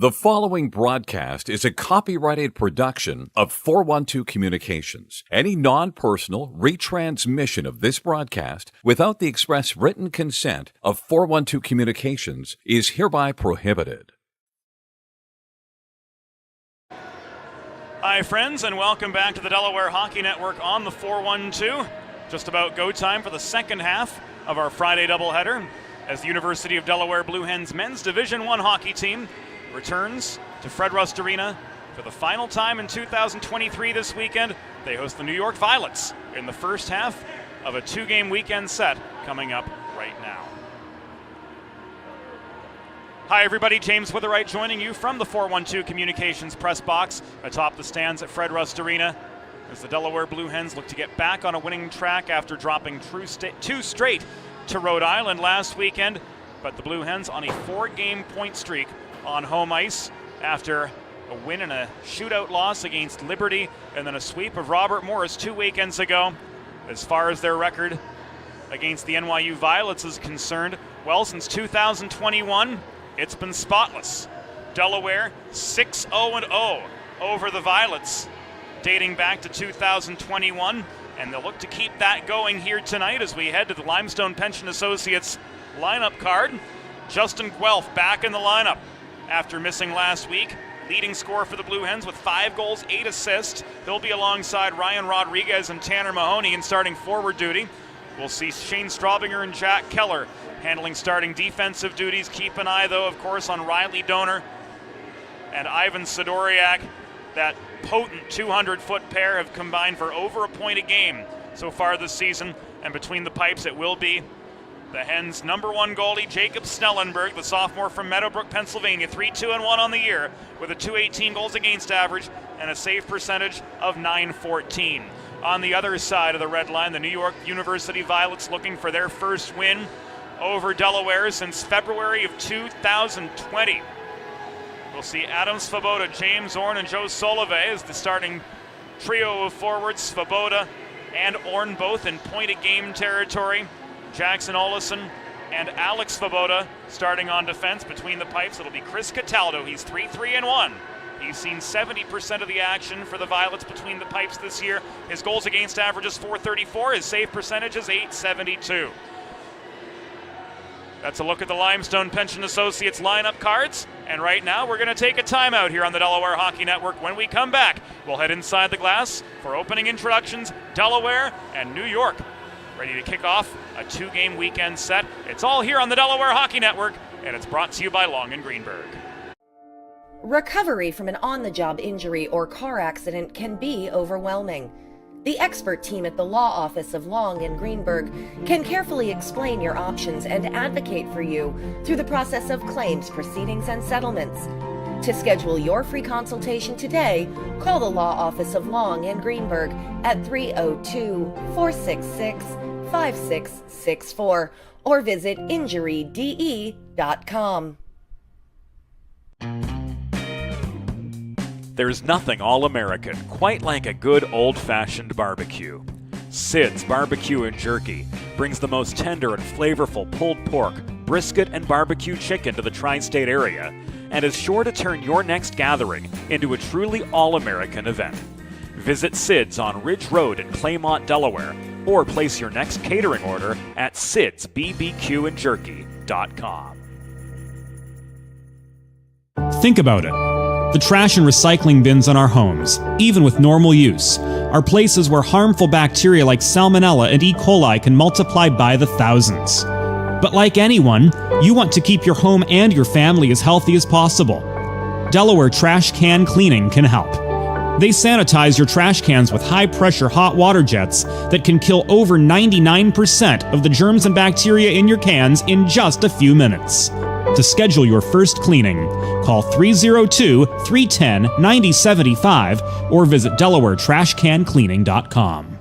The following broadcast is a copyrighted production of 412 Communications. Any non-personal retransmission of this broadcast without the express written consent of 412 Communications is hereby prohibited. Hi, friends, and welcome back to the Delaware Hockey Network on the 412. Just about go time for the second half of our Friday doubleheader as the University of Delaware Blue Hens men's Division I hockey team returns to Fred Rust Arena for the final time in 2023 this weekend. They host the New York Violets in the first half of a two-game weekend set coming up right now. Hi everybody, James Witherite joining you from the 412 Communications press box atop the stands at Fred Rust Arena as the Delaware Blue Hens look to get back on a winning track after dropping two straight to Rhode Island last weekend. But the Blue Hens on a 4-game point streak on home ice after a win and a shootout loss against Liberty and then a sweep of Robert Morris 2 weekends ago. As far as their record against the NYU Violets is concerned, well, since 2021, it's been spotless. Delaware 6-0-0 over the Violets dating back to 2021, and they'll look to keep that going here tonight as we head to the Limestone Pension Associates lineup card. Justin Guelph back in the lineup after missing last week. Leading scorer for the Blue Hens with 5 goals, 8 assists. He'll be alongside Ryan Rodriguez and Tanner Mahoney in starting forward duty. We'll see Shane Straubinger and Jack Keller handling starting defensive duties. Keep an eye, though, of course, on Riley Donor and Ivan Sidoriak. That potent 200-foot pair have combined for over a point a game so far this season. And between the pipes, it will be the Hens' number 1 goalie, Jacob Snellenberg, the sophomore from Meadowbrook, Pennsylvania, 3-2-1 on the year with a .218 goals against average and a save percentage of .914. On the other side of the red line, the New York University Violets looking for their first win over Delaware since February of 2020. We'll see Adam Svoboda, James Orn, and Joe Solove as the starting trio of forwards. Svoboda and Orn both in point-a-game territory. Jackson Olison and Alex Svoboda starting on defense. Between the pipes, it'll be Chris Cataldo. He's 3-3-1. He's seen 70% of the action for the Violets between the pipes this year. His goals against average is .434. His save percentage is .872. That's a look at the Limestone Pension Associates lineup cards. And right now, we're going to take a timeout here on the Delaware Hockey Network. When we come back, we'll head inside the glass for opening introductions, Delaware and New York. Ready to kick off a 2-game weekend set. It's all here on the Delaware Hockey Network, and it's brought to you by Long & Greenberg. Recovery from an on-the-job injury or car accident can be overwhelming. The expert team at the law office of Long & Greenberg can carefully explain your options and advocate for you through the process of claims, proceedings, and settlements. To schedule your free consultation today, call the law office of Long & Greenberg at 302-466-5664 or visit injuryde.com. There's nothing all-American quite like a good old-fashioned barbecue. Sid's Barbecue and Jerky brings the most tender and flavorful pulled pork, brisket, and barbecue chicken to the tri-state area and is sure to turn your next gathering into a truly all-American event. Visit Sid's on Ridge Road in Claymont, Delaware, or place your next catering order at sidsbbqandjerky.com. Think about it. The trash and recycling bins in our homes, even with normal use, are places where harmful bacteria like Salmonella and E. coli can multiply by the thousands. But like anyone, you want to keep your home and your family as healthy as possible. Delaware Trash Can Cleaning can help. They sanitize your trash cans with high-pressure hot water jets that can kill over 99% of the germs and bacteria in your cans in just a few minutes. To schedule your first cleaning, call 302-310-9075 or visit DelawareTrashCanCleaning.com.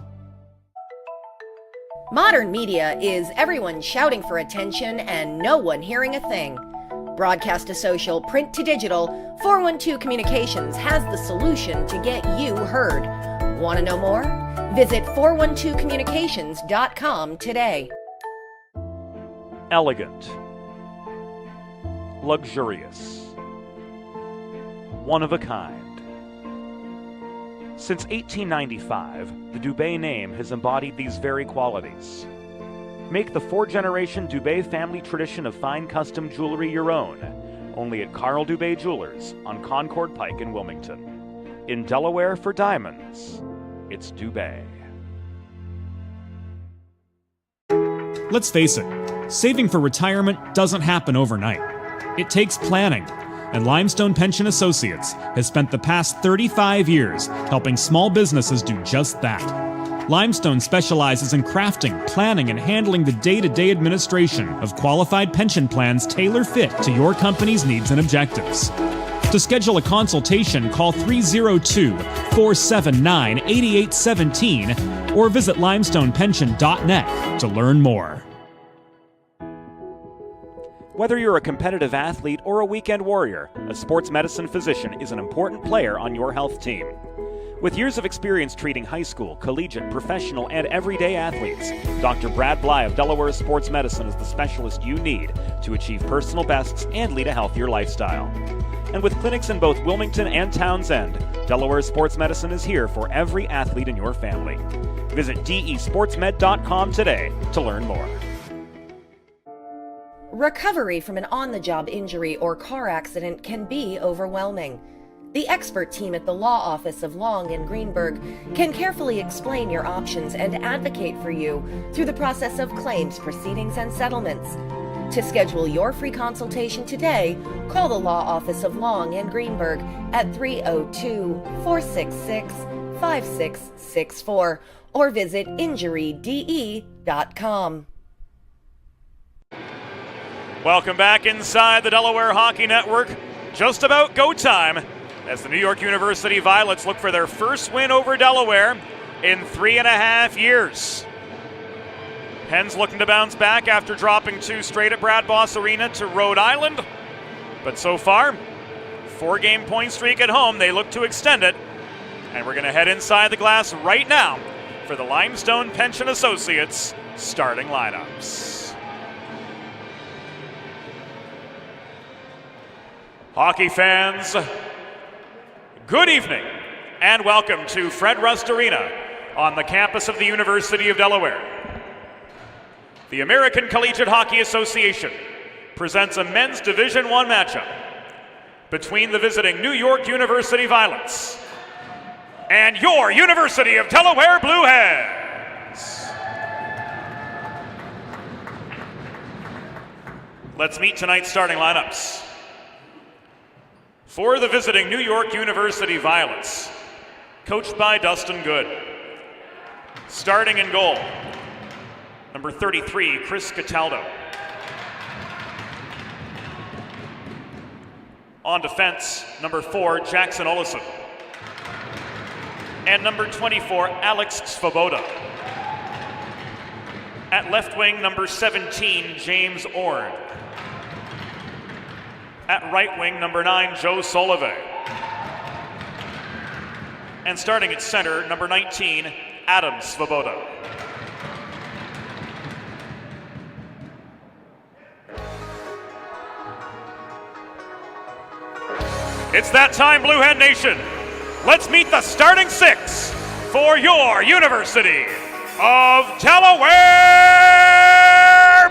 Modern media is everyone shouting for attention and no one hearing a thing. Broadcast to social, print to digital, 412 Communications has the solution to get you heard. Want to know more? Visit 412communications.com today. Elegant. Luxurious. One of a kind. Since 1895, the Dubé name has embodied these very qualities. Make the 4-generation Dubé family tradition of fine custom jewelry your own, only at Carl Dubé Jewelers on Concord Pike in Wilmington. In Delaware for diamonds, it's Dubé. Let's face it, saving for retirement doesn't happen overnight. It takes planning, and Limestone Pension Associates has spent the past 35 years helping small businesses do just that. Limestone specializes in crafting, planning, and handling the day-to-day administration of qualified pension plans tailor-fit to your company's needs and objectives. To schedule a consultation, call 302-479-8817 or visit limestonepension.net to learn more. Whether you're a competitive athlete or a weekend warrior, a sports medicine physician is an important player on your health team. With years of experience treating high school, collegiate, professional, and everyday athletes, Dr. Brad Bly of Delaware Sports Medicine is the specialist you need to achieve personal bests and lead a healthier lifestyle. And with clinics in both Wilmington and Townsend, Delaware Sports Medicine is here for every athlete in your family. Visit desportsmed.com today to learn more. Recovery from an on-the-job injury or car accident can be overwhelming. The expert team at the law office of Long and Greenberg can carefully explain your options and advocate for you through the process of claims, proceedings, and settlements. To schedule your free consultation today, call the law office of Long and Greenberg at 302-466-5664 or visit injuryde.com. Welcome back inside the Delaware Hockey Network. Just about go time as the New York University Violets look for their first win over Delaware in 3.5 years. Pens looking to bounce back after dropping 2 straight at Brad Boss Arena to Rhode Island. But so far, 4-game point streak at home. They look to extend it. And we're going to head inside the glass right now for the Limestone Pension Associates starting lineups. Hockey fans, good evening and welcome to Fred Rust Arena on the campus of the University of Delaware. The American Collegiate Hockey Association presents a men's Division I matchup between the visiting New York University Violets and your University of Delaware Blue Hens. Let's meet tonight's starting lineups. For the visiting New York University Violets, coached by Dustin Good. Starting in goal, number 33, Chris Cataldo. On defense, number 4, Jackson Olison. And number 24, Alex Svoboda. At left wing, number 17, James Orn. At right wing, number 9, Joe Solove. And starting at center, number 19, Adam Svoboda. It's that time, Blue Hen Nation. Let's meet the starting 6 for your University of Delaware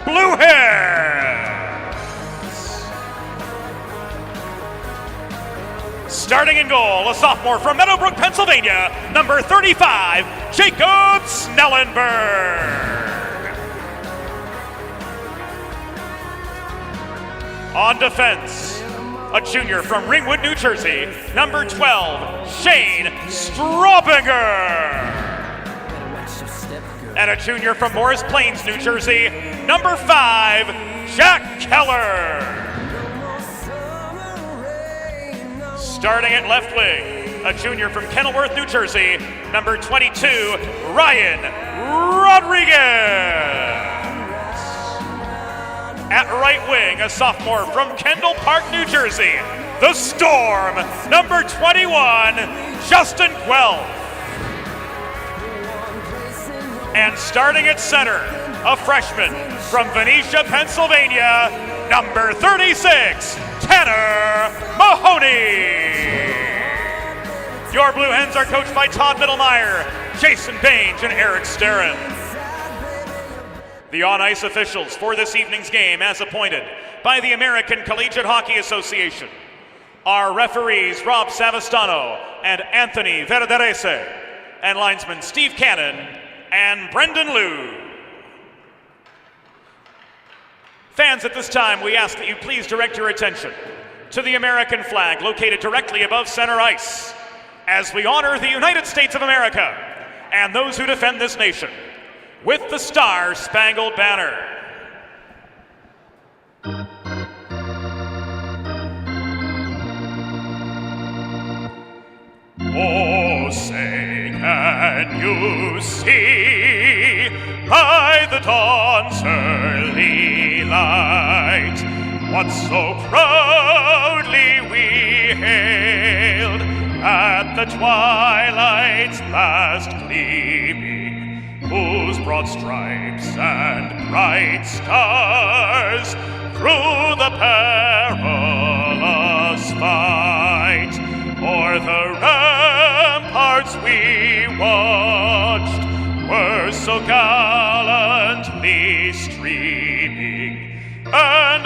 Blue Hens. Starting in goal, a sophomore from Meadowbrook, Pennsylvania, number 35, Jacob Snellenberg. On defense, a junior from Ringwood, New Jersey, number 12, Shane Straubinger. And a junior from Morris Plains, New Jersey, number 5, Jack Keller. Starting at left wing, a junior from Kenilworth, New Jersey, number 22, Ryan Rodriguez. At right wing, a sophomore from Kendall Park, New Jersey, the Storm, number 21, Justin Guelph. And starting at center, a freshman from Venetia, Pennsylvania, number 36, Tanner Mahoney. Your Blue Hens are coached by Todd Mittelmeyer, Jason Baines, and Eric Starren. The on-ice officials for this evening's game, as appointed by the American Collegiate Hockey Association, are referees Rob Savastano and Anthony Verderese, and linesmen Steve Cannon and Brendan Liu. Fans, at this time, we ask that you please direct your attention to the American flag located directly above center ice as we honor the United States of America and those who defend this nation with the Star-Spangled Banner. Oh, say, can you see by the dawn's early light what so proudly we hailed at the twilight's last gleaming, whose broad stripes and bright stars through the perilous fight o'er the ramparts we watched were so gallantly streaming, and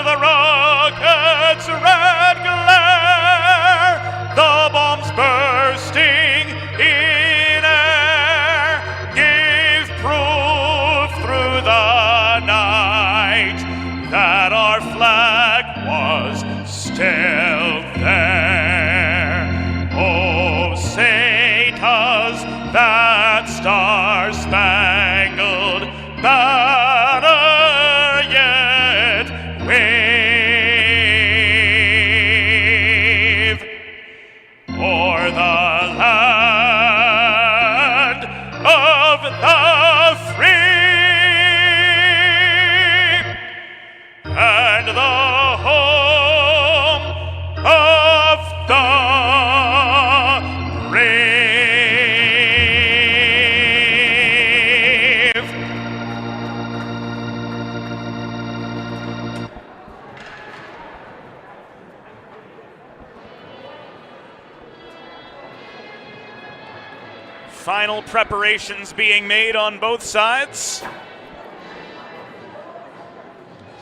Final preparations being made on both sides.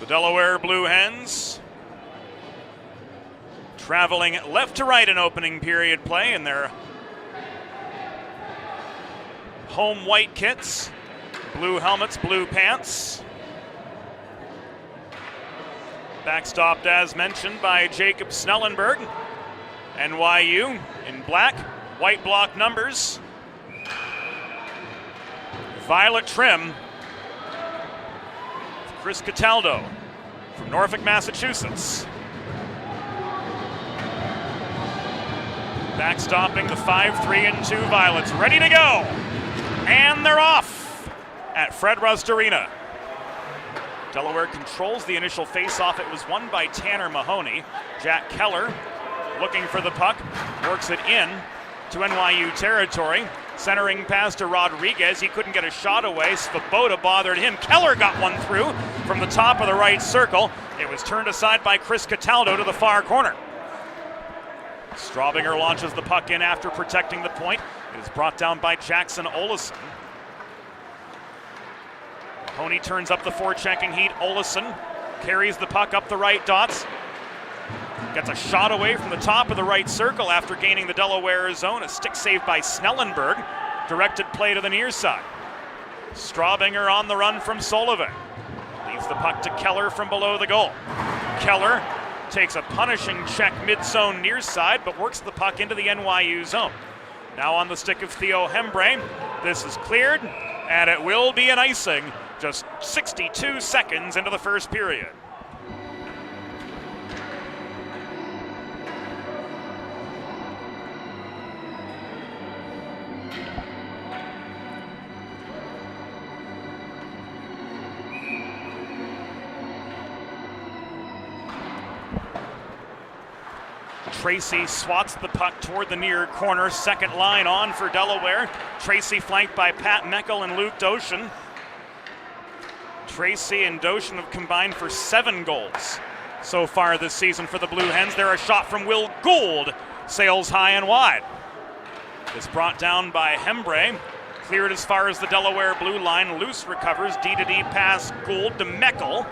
The Delaware Blue Hens traveling left to right in opening period play in their home white kits, blue helmets, blue pants. Backstopped, as mentioned, by Jacob Snellenberg. NYU in black, white block numbers. Violet trim. Chris Cataldo from Norfolk, Massachusetts. Backstopping the 5-3-2 Violets, ready to go. And they're off at Fred Rust Arena. Delaware controls the initial face-off. It was won by Tanner Mahoney. Jack Keller looking for the puck, works it in to NYU territory. Centering pass to Rodriguez. He couldn't get a shot away. Svoboda bothered him. Keller got one through from the top of the right circle. It was turned aside by Chris Cataldo to the far corner. Straubinger launches the puck in after protecting the point. It is brought down by Jackson Olesen. Mahoney turns up the forechecking heat. Olesen carries the puck up the right dots. Gets a shot away from the top of the right circle after gaining the Delaware zone. A stick save by Snellenberg. Directed play to the near side. Straubinger on the run from Sullivan. Leaves the puck to Keller from below the goal. Keller takes a punishing check mid-zone near side, but works the puck into the NYU zone. Now on the stick of Theo Hembre. This is cleared, and it will be an icing just 62 seconds into the first period. Tracy swats the puck toward the near corner. Second line on for Delaware. Tracy flanked by Pat Meckel and Luke Doshin. Tracy and Doshin have combined for 7 goals so far this season for the Blue Hens. There a shot from Will Gould. Sails high and wide. It's brought down by Hembre. Cleared as far as the Delaware blue line. Loose recovers. D-to-D pass Gould to Meckel.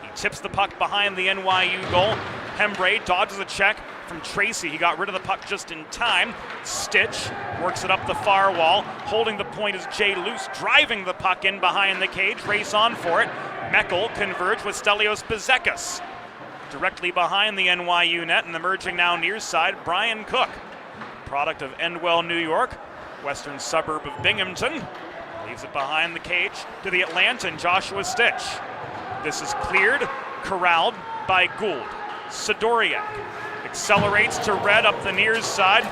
He tips the puck behind the NYU goal. Hembre dodges a check from Tracy. He got rid of the puck just in time. Stitch works it up the far wall. Holding the point is Jay Luce, driving the puck in behind the cage. Race on for it. Meckel converge with Stelios Bezekas. Directly behind the NYU net, and emerging now near side, Brian Cook. Product of Endwell, New York, western suburb of Binghamton. Leaves it behind the cage to the Atlantan, Joshua Stitch. This is cleared, corralled by Gould. Sidoriak accelerates to Red up the near side.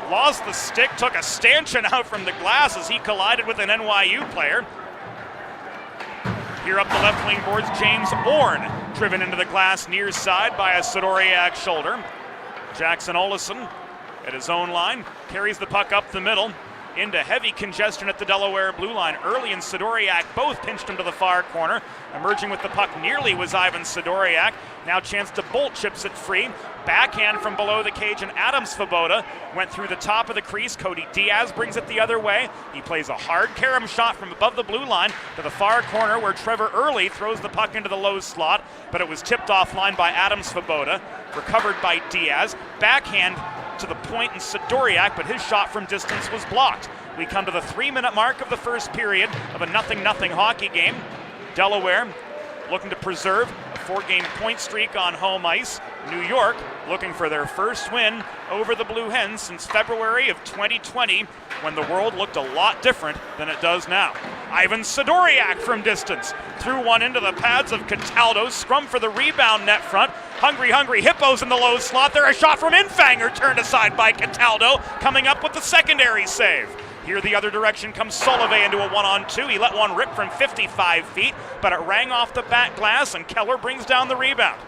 Lost the stick, took a stanchion out from the glass as he collided with an NYU player. Here up the left wing boards, James Orne, driven into the glass near side by a Sidoriak shoulder. Jackson Olesen at his own line, carries the puck up the middle, into heavy congestion at the Delaware blue line. Early and Sidoriak both pinched him to the far corner. Emerging with the puck nearly was Ivan Sidoriak. Now chance to bolt, chips it free. Backhand from below the cage, and Adam Svoboda went through the top of the crease. Cody Diaz brings it the other way. He plays a hard carom shot from above the blue line to the far corner, where Trevor Early throws the puck into the low slot, but it was tipped offline by Adam Svoboda. Recovered by Diaz. Backhand to the point in Sidoriak, but his shot from distance was blocked. We come to the 3-minute mark of the first period of a 0-0 hockey game. Delaware looking to preserve a 4-game point streak on home ice. New York looking for their first win over the Blue Hens since February of 2020, when the world looked a lot different than it does now. Ivan Sidoriak from distance threw one into the pads of Cataldo. Scrum for the rebound net front. Hungry Hippos in the low slot. There a shot from Infanger, turned aside by Cataldo, coming up with the secondary save. Here the other direction comes Solove into a 1-on-2. He let one rip from 55 feet, but it rang off the back glass, and Keller brings down the rebound.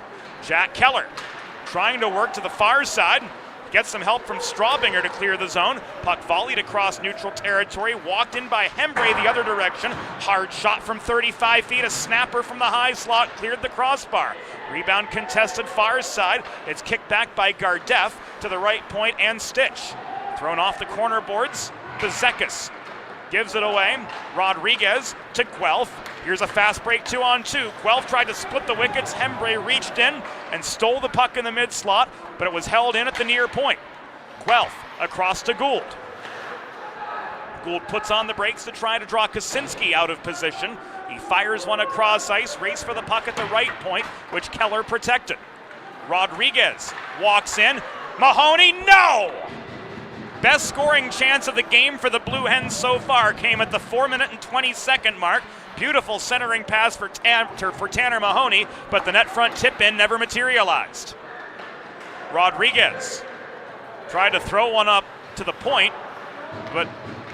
Jack Keller trying to work to the far side. Gets some help from Straubinger to clear the zone. Puck volleyed across neutral territory. Walked in by Hembre the other direction. Hard shot from 35 feet. A snapper from the high slot cleared the crossbar. Rebound contested far side. It's kicked back by Gardeff to the right point, and Stitch. Thrown off the corner boards. Bezekas gives it away. Rodriguez to Guelph. Here's a fast break 2-on-2. Guelph tried to split the wickets. Hembree reached in and stole the puck in the mid slot, but it was held in at the near point. Guelph across to Gould. Gould puts on the brakes to try to draw Kaczynski out of position. He fires one across ice, race for the puck at the right point, which Keller protected. Rodriguez walks in. Mahoney, no! Best scoring chance of the game for the Blue Hens so far came at the 4-minute and 20-second mark. Beautiful centering pass for Tanner Mahoney, but the net front tip-in never materialized. Rodriguez tried to throw one up to the point, but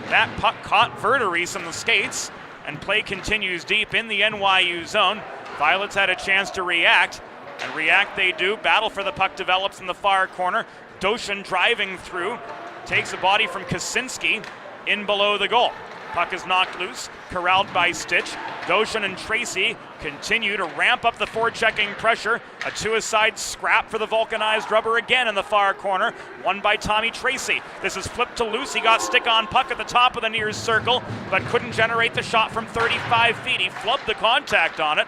that puck caught Verderies in the skates, and play continues deep in the NYU zone. Violets had a chance to react, and react they do. Battle for the puck develops in the far corner. Doshin driving through, takes a body from Kaczynski in below the goal. Puck is knocked loose, corralled by Stitch. Doshin and Tracy continue to ramp up the forechecking pressure. A two-a-side scrap for the vulcanized rubber again in the far corner, won by Tommy Tracy. This is flipped to loose. He got stick on puck at the top of the near circle, but couldn't generate the shot from 35 feet. He flubbed the contact on it.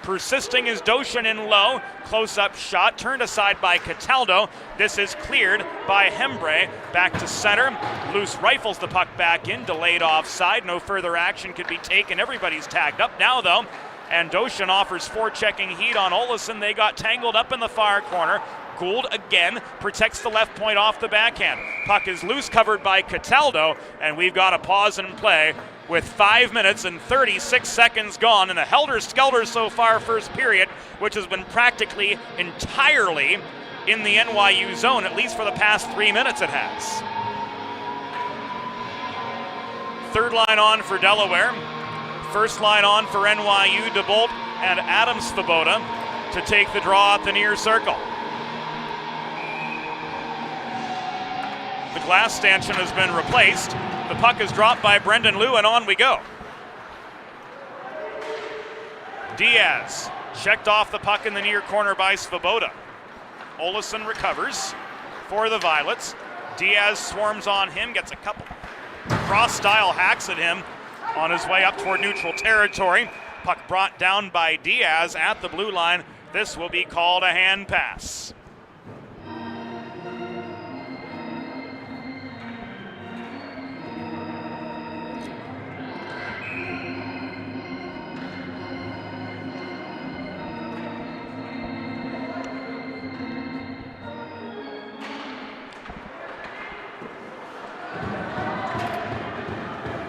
Persisting is Doshin in low. Close-up shot turned aside by Cataldo. This is cleared by Hembree. Back to center. Loose rifles the puck back in. Delayed offside. No further action could be taken. Everybody's tagged up now, though. And Doshin offers forechecking heat on Olesen. They got tangled up in the far corner. Gould again protects the left point off the backhand. Puck is loose, covered by Cataldo, and we've got a pause in play with 5 minutes and 36 seconds gone in the helter-skelter so far first period, which has been practically entirely in the NYU zone, at least for the past 3 minutes it has. Third line on for Delaware. First line on for NYU, DeBolt and Adam Svoboda to take the draw at the near circle. The glass stanchion has been replaced. The puck is dropped by Brendan Liu, and on we go. Diaz checked off the puck in the near corner by Svoboda. Olesen recovers for the Violets. Diaz swarms on him, gets a couple cross-style hacks at him on his way up toward neutral territory. Puck brought down by Diaz at the blue line. This will be called a hand pass.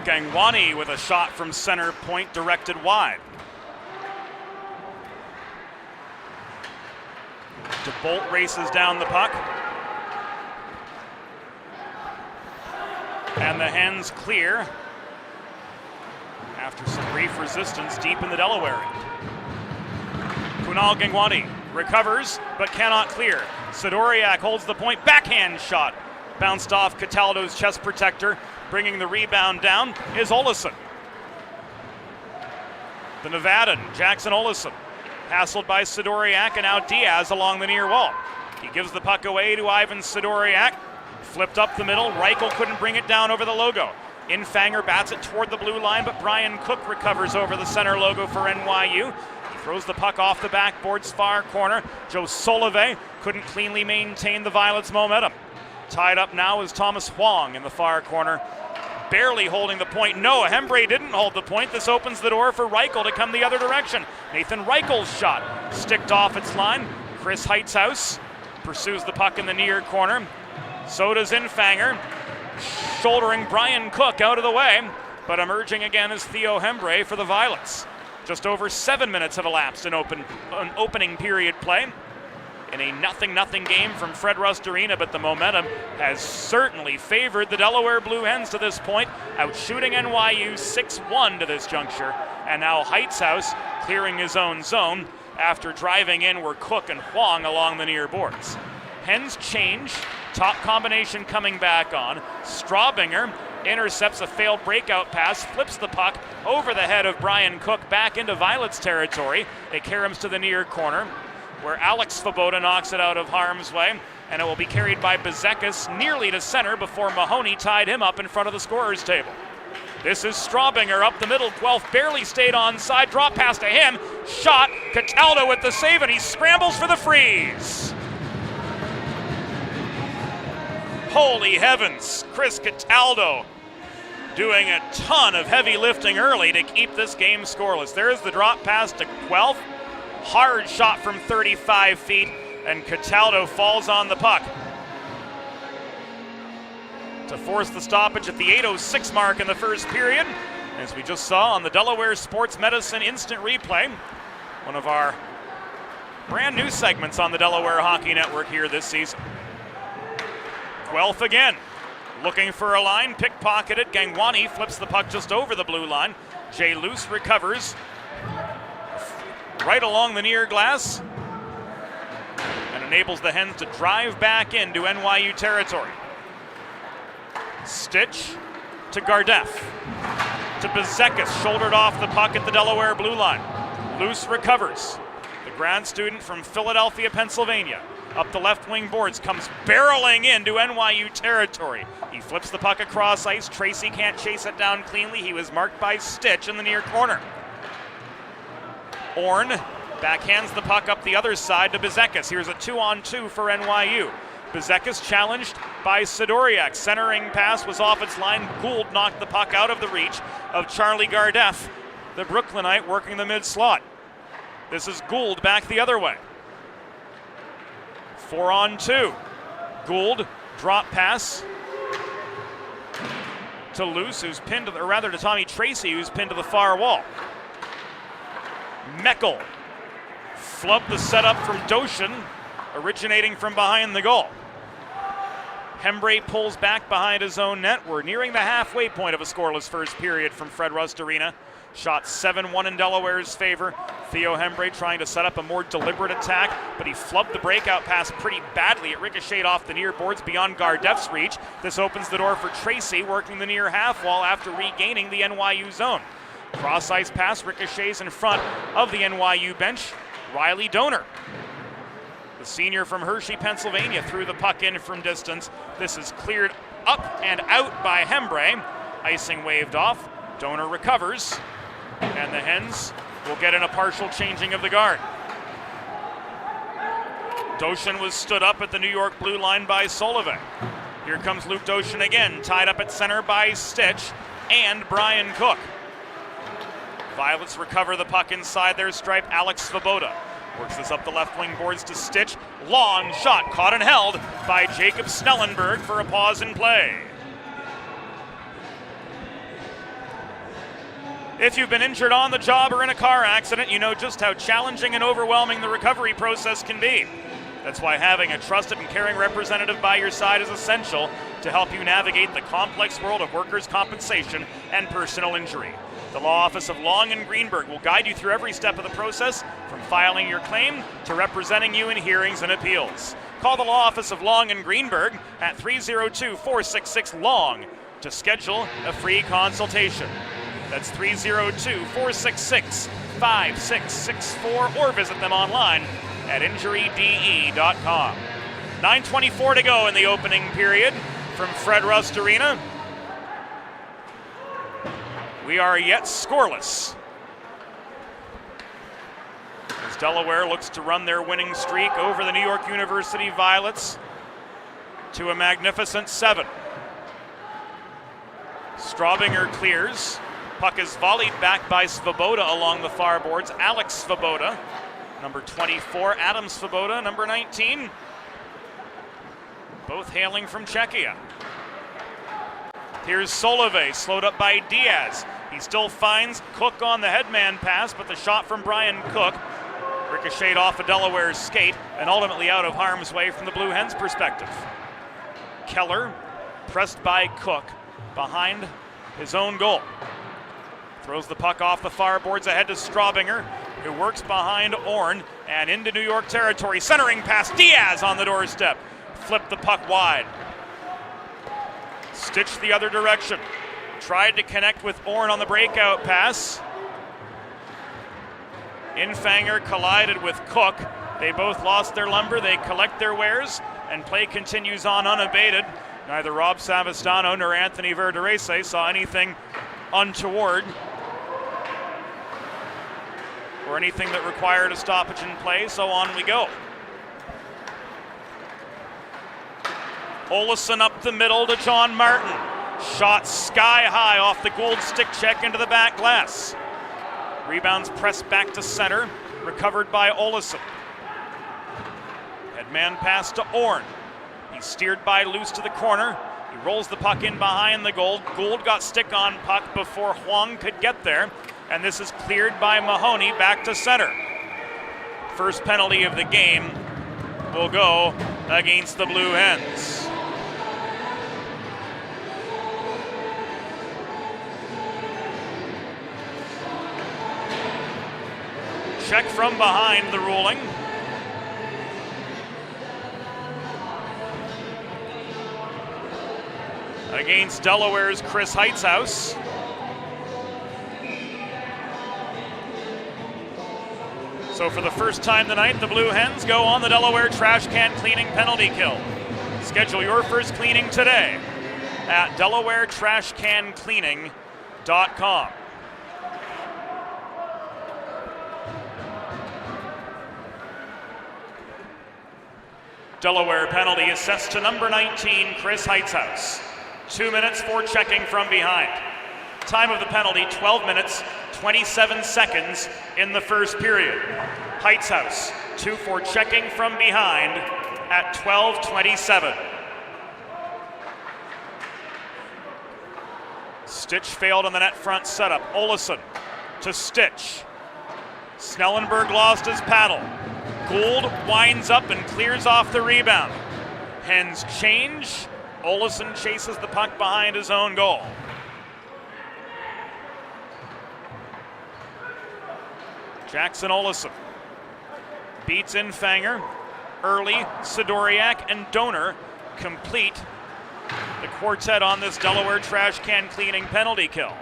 Gangwani with a shot from center point directed wide. DeBolt races down the puck. And the Hens clear after some brief resistance deep in the Delaware end. Kunal Gangwani recovers but cannot clear. Sidoriak holds the point, backhand shot. Bounced off Cataldo's chest protector. Bringing the rebound down is Olesen. The Nevadan, Jackson Olesen, hassled by Sidoriak, and now Diaz along the near wall. He gives the puck away to Ivan Sidoriak. Flipped up the middle. Reichel couldn't bring it down over the logo. Infanger bats it toward the blue line, but Brian Cook recovers over the center logo for NYU. He throws the puck off the backboard's far corner. Joe Solove couldn't cleanly maintain the Violets' momentum. Tied up now is Thomas Huang in the far corner, barely holding the point. No, Hembree didn't hold the point. This opens the door for Reichel to come the other direction. Nathan Reichel's shot sticked off its line. Chris Heitzhaus pursues the puck in the near corner. So does Infanger, shouldering Brian Cook out of the way, but emerging again is Theo Hembree for the Violets. Just over 7 minutes have elapsed in opening period play. In a 0-0 game from Fred Rust Arena, but the momentum has certainly favored the Delaware Blue Hens to this point, outshooting NYU 6-1 to this juncture. And now Heitzhaus clearing his own zone after driving in were Cook and Huang along the near boards. Hens change, top combination coming back on. Straubinger intercepts a failed breakout pass, flips the puck over the head of Brian Cook back into Violets territory. It caroms to the near corner, where Alex Svoboda knocks it out of harm's way, and it will be carried by Bezekas nearly to center before Mahoney tied him up in front of the scorer's table. This is Straubinger up the middle. Guelph barely stayed onside. Drop pass to him. Shot. Cataldo with the save, and he scrambles for the freeze. Holy heavens. Chris Cataldo doing a ton of heavy lifting early to keep this game scoreless. There's the drop pass to Guelph. Hard shot from 35 feet, and Cataldo falls on the puck to force the stoppage at the 8:06 mark in the first period. As we just saw on the Delaware Sports Medicine Instant Replay, one of our brand new segments on the Delaware Hockey Network here this season. Guelph again, looking for a line, pickpocketed. Gangwani flips the puck just over the blue line. Jay Luce recovers right along the near glass and enables the Hens to drive back into NYU territory. Stitch to Gardeff, to Bezekis, shouldered off the puck at the Delaware blue line. Luce recovers. The grad student from Philadelphia, Pennsylvania, up the left wing boards, comes barreling into NYU territory. He flips the puck across ice. Tracy can't chase it down cleanly. He was marked by Stitch in the near corner. Orn backhands the puck up the other side to Bezekis. Here's a 2-on-2 for NYU. Bezekis challenged by Sidoriak. Centering pass was off its line. Gould knocked the puck out of the reach of Charlie Gardeff, the Brooklynite working the mid-slot. This is Gould back the other way. 4-on-2. Gould, drop pass to Luce, who's pinned, or rather to Tommy Tracy, who's pinned to the far wall. Meckel flubbed the setup from Doshin, originating from behind the goal. Hembree pulls back behind his own net. We're nearing the halfway point of a scoreless first period from Fred Rust Arena. Shot 7-1 in Delaware's favor. Theo Hembree trying to set up a more deliberate attack, but he flubbed the breakout pass pretty badly. It ricocheted off the near boards beyond Gardeff's reach. This opens the door for Tracy working the near half wall after regaining the NYU zone. Cross ice pass ricochets in front of the NYU bench. Riley Donor, the senior from Hershey, Pennsylvania, threw the puck in from distance. This is cleared up and out by Hembree. Icing waved off. Donor recovers, and the Hens will get in a partial changing of the guard. Doshin was stood up at the New York blue line by Solovey. Here comes Luke Doshin again, tied up at center by Stitch and Brian Cook. Violets recover the puck inside their stripe. Alex Svoboda works this up the left wing boards to Stitch. Long shot caught and held by Jacob Snellenberg for a pause in play. If you've been injured on the job or in a car accident, you know just how challenging and overwhelming the recovery process can be. That's why having a trusted and caring representative by your side is essential to help you navigate the complex world of workers' compensation and personal injury. The Law Office of Long and Greenberg will guide you through every step of the process, from filing your claim to representing you in hearings and appeals. Call the Law Office of Long and Greenberg at 302-466-LONG to schedule a free consultation. That's 302-466-5664, or visit them online at injuryde.com. 9:24 to go in the opening period from Fred Rust Arena. We are yet scoreless as Delaware looks to run their winning streak over the New York University Violets to a magnificent 7. Straubinger clears. Puck is volleyed back by Svoboda along the far boards. Alex Svoboda, number 24. Adam Svoboda, number 19. Both hailing from Czechia. Here's Solovey, slowed up by Diaz. He still finds Cook on the headman pass, but the shot from Brian Cook ricocheted off a Delaware's skate and ultimately out of harm's way from the Blue Hens' perspective. Keller, pressed by Cook, behind his own goal. Throws the puck off the far boards ahead to Straubinger, who works behind Orn and into New York territory. Centering pass, Diaz on the doorstep. Flipped the puck wide. Stitch the other direction. Tried to connect with Orn on the breakout pass. Infanger collided with Cook. They both lost their lumber. They collect their wares, and play continues on unabated. Neither Rob Savastano nor Anthony Verderese saw anything untoward or anything that required a stoppage in play, so on we go. Olesen up the middle to John Martin. Shot sky high off the Gould stick check into the back glass. Rebounds pressed back to center, recovered by Olesen. Headman pass to Orn. He's steered by Luce to the corner. He rolls the puck in behind the goal. Gould got stick on puck before Huang could get there, and this is cleared by Mahoney back to center. First penalty of the game will go against the Blue Hens. Check from behind the ruling. Against Delaware's Chris Heitzhaus. So for the first time tonight, the Blue Hens go on the Delaware trash can cleaning penalty kill. Schedule your first cleaning today at DelawareTrashCanCleaning.com. Delaware penalty assessed to number 19, Chris Heitzhaus. 2 minutes for checking from behind. Time of the penalty, 12 minutes, 27 seconds in the first period. Heitzhaus, 2 for checking from behind at 12:27. Stitch failed on the net front setup. Olesen to Stitch. Snellenberg lost his paddle. Gould winds up and clears off the rebound. Hens change. Olesen chases the puck behind his own goal. Jackson Olesen beats Infanger. Early, Sidoriak, and Donor complete the quartet on this Delaware trash can cleaning penalty kill.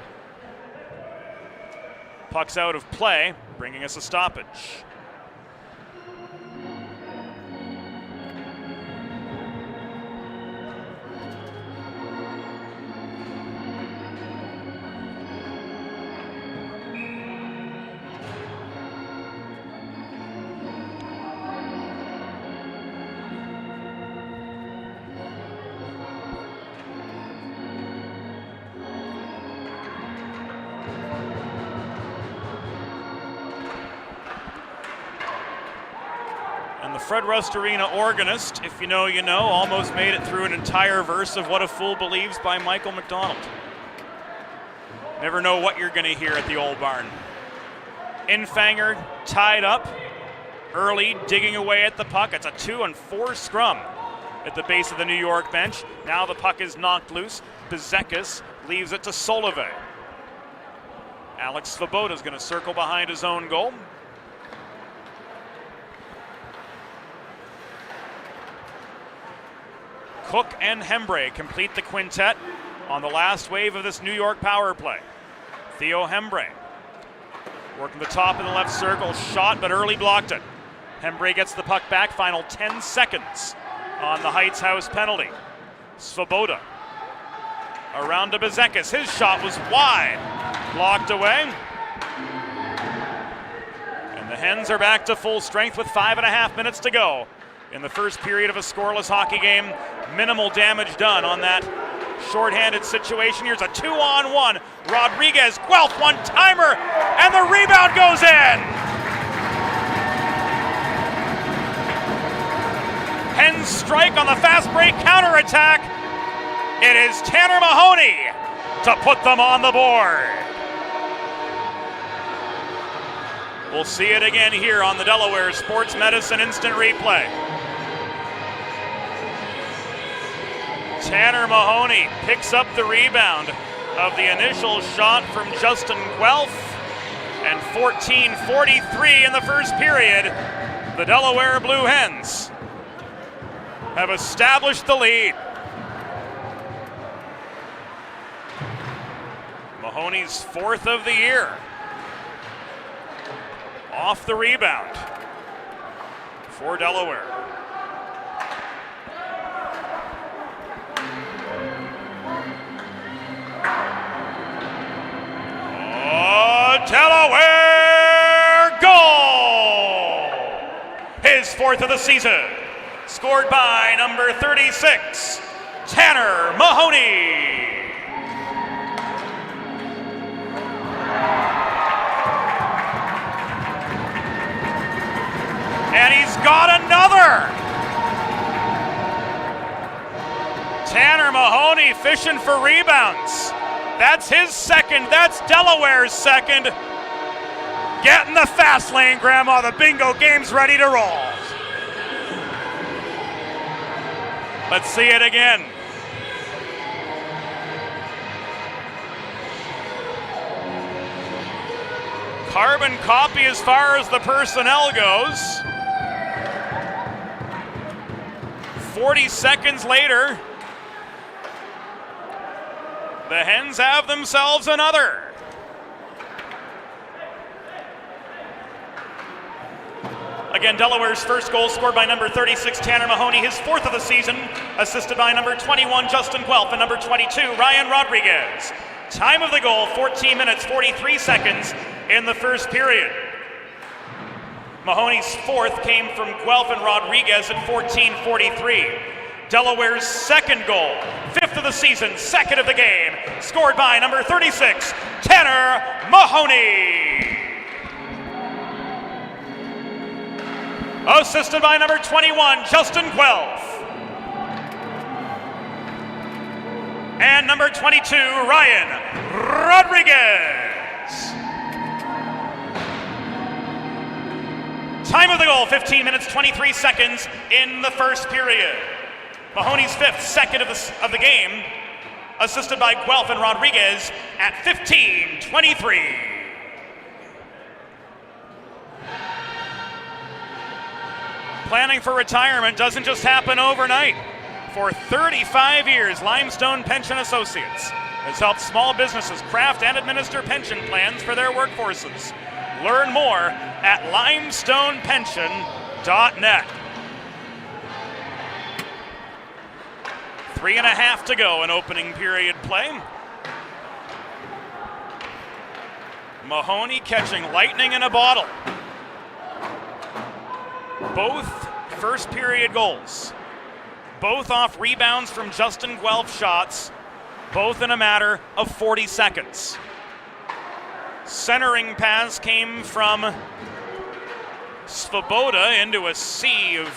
Puck's out of play, bringing us a stoppage. The Fred Rust Arena organist, if you know, you know, almost made it through an entire verse of What a Fool Believes by Michael McDonald. Never know what you're going to hear at the old barn. Infanger tied up. Early digging away at the puck. It's a 2-on-4 scrum at the base of the New York bench. Now the puck is knocked loose. Bezekas leaves it to Solove. Alex Svoboda is going to circle behind his own goal. Cook and Hembre complete the quintet on the last wave of this New York power play. Theo Hembre working the top in the left circle, shot but early blocked it. Hembre gets the puck back, final 10 seconds on the Heitzhaus penalty. Svoboda around to Bezekas, his shot was wide, blocked away. And the Hens are back to full strength with 5.5 minutes to go in the first period of a scoreless hockey game. Minimal damage done on that shorthanded situation. Here's a 2-on-1. Rodriguez, Guelph, one-timer, and the rebound goes in! Hens strike on the fast break counterattack. It is Tanner Mahoney to put them on the board. We'll see it again here on the Delaware Sports Medicine Instant Replay. Tanner Mahoney picks up the rebound of the initial shot from Justin Guelph, and 14:43 in the first period. The Delaware Blue Hens have established the lead. Mahoney's 4th of the year. Off the rebound for Delaware. fourth of the season. Scored by number 36, Tanner Mahoney. And he's got another. Tanner Mahoney fishing for rebounds. That's his second. That's Delaware's second. Get in the fast lane, Grandma. The bingo game's ready to roll. Let's see it again. Carbon copy as far as the personnel goes. 40 seconds later, the Hens have themselves another. Again, Delaware's first goal scored by number 36, Tanner Mahoney, his fourth of the season, assisted by number 21, Justin Guelph, and number 22, Ryan Rodriguez. Time of the goal, 14 minutes, 43 seconds in the first period. Mahoney's fourth came from Guelph and Rodriguez at 14:43. Delaware's second goal, fifth of the season, second of the game, scored by number 36, Tanner Mahoney. Assisted by number 21, Justin Guelph. And number 22, Ryan Rodriguez. Time of the goal, 15 minutes, 23 seconds in the first period. Mahoney's fifth, second of the game, assisted by Guelph and Rodriguez at 15:23. Planning for retirement doesn't just happen overnight. For 35 years, Limestone Pension Associates has helped small businesses craft and administer pension plans for their workforces. Learn more at limestonepension.net. 3.5 to go in opening period play. Mahoney catching lightning in a bottle. Both first period goals. Both off rebounds from Justin Guelph shots, both in a matter of 40 seconds. Centering pass came from Svoboda into a sea of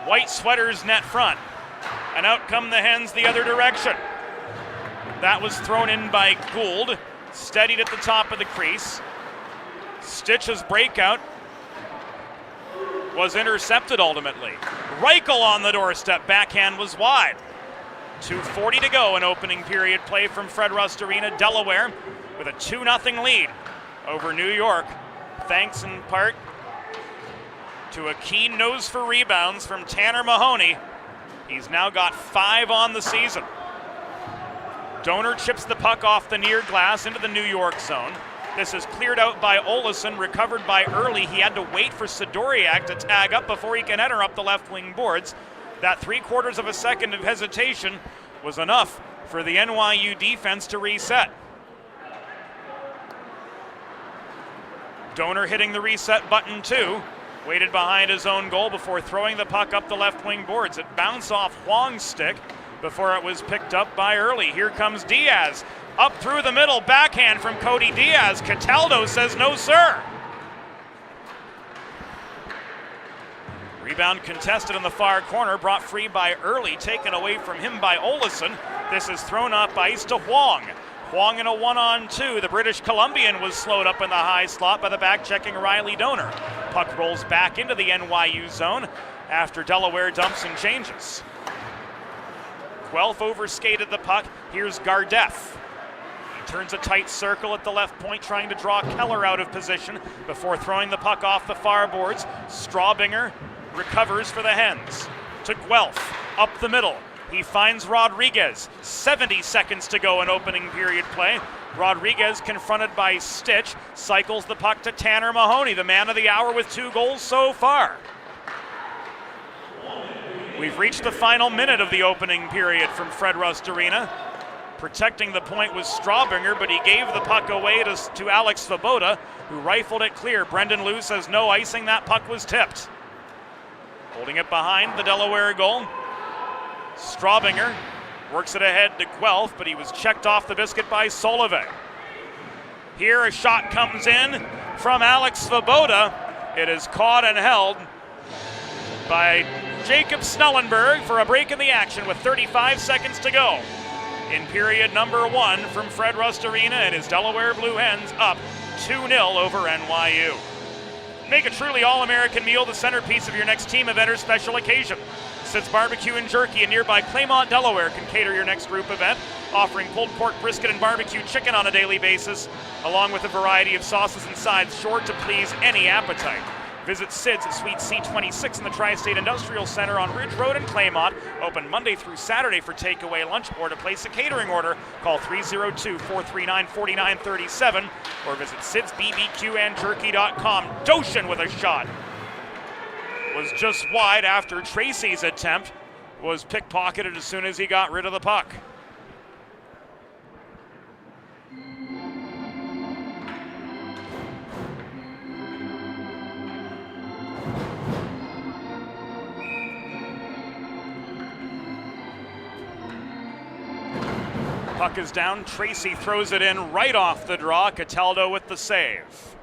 white sweaters net front. And out come the Hens the other direction. That was thrown in by Gould, steadied at the top of the crease. Stitch's breakout was intercepted ultimately. Reichel on the doorstep, backhand was wide. 2:40 to go in opening period play from Fred Rust Arena. Delaware with a 2-0 lead over New York, thanks in part to a keen nose for rebounds from Tanner Mahoney. He's now got 5 on the season. Donor chips the puck off the near glass into the New York zone. This is cleared out by Olesen, recovered by Early. He had to wait for Sidoriak to tag up before he can enter up the left wing boards. That 3/4 of a second of hesitation was enough for the NYU defense to reset. Donor hitting the reset button too. Waited behind his own goal before throwing the puck up the left wing boards. It bounced off Huang's stick before it was picked up by Early. Here comes Diaz. Up through the middle, backhand from Cody Diaz. Cataldo says no, sir. Rebound contested in the far corner, brought free by Early, taken away from him by Olesen. This is thrown up ice to Huang. Huang in a 1-on-2. The British Columbian was slowed up in the high slot by the back-checking Riley Donor. Puck rolls back into the NYU zone after Delaware dumps and changes. Guelph overskated the puck. Here's Gardeff. He turns a tight circle at the left point, trying to draw Keller out of position before throwing the puck off the far boards. Straubinger recovers for the Hens. To Guelph, up the middle. He finds Rodriguez. 70 seconds to go in opening period play. Rodriguez, confronted by Stitch, cycles the puck to Tanner Mahoney, the man of the hour with 2 goals so far. We've reached the final minute of the opening period from Fred Rust Arena. Protecting the point was Straubinger, but he gave the puck away to Alex Svoboda, who rifled it clear. Brendan Liu says no icing, that puck was tipped. Holding it behind the Delaware goal. Straubinger works it ahead to Guelph, but he was checked off the biscuit by Solove. Here a shot comes in from Alex Svoboda. It is caught and held by Jacob Snellenberg for a break in the action with 35 seconds to go. In period number 1 from Fred Rust Arena, and his Delaware Blue Hens up 2-0 over NYU. Make a truly all-American meal the centerpiece of your next team event or special occasion. Sitz Barbecue and Jerky in nearby Claymont, Delaware can cater your next group event, offering pulled pork, brisket, and barbecue chicken on a daily basis, along with a variety of sauces and sides sure to please any appetite. Visit Sid's at Suite C26 in the Tri-State Industrial Center on Ridge Road in Claymont. Open Monday through Saturday for takeaway lunch, or to place a catering order, call 302-439-4937 or visit sidsbbqandjerky.com. Doshin with a shot. Was just wide after Tracy's attempt was pickpocketed as soon as he got rid of the puck. Puck is down. Tracy throws it in right off the draw. Cataldo with the save.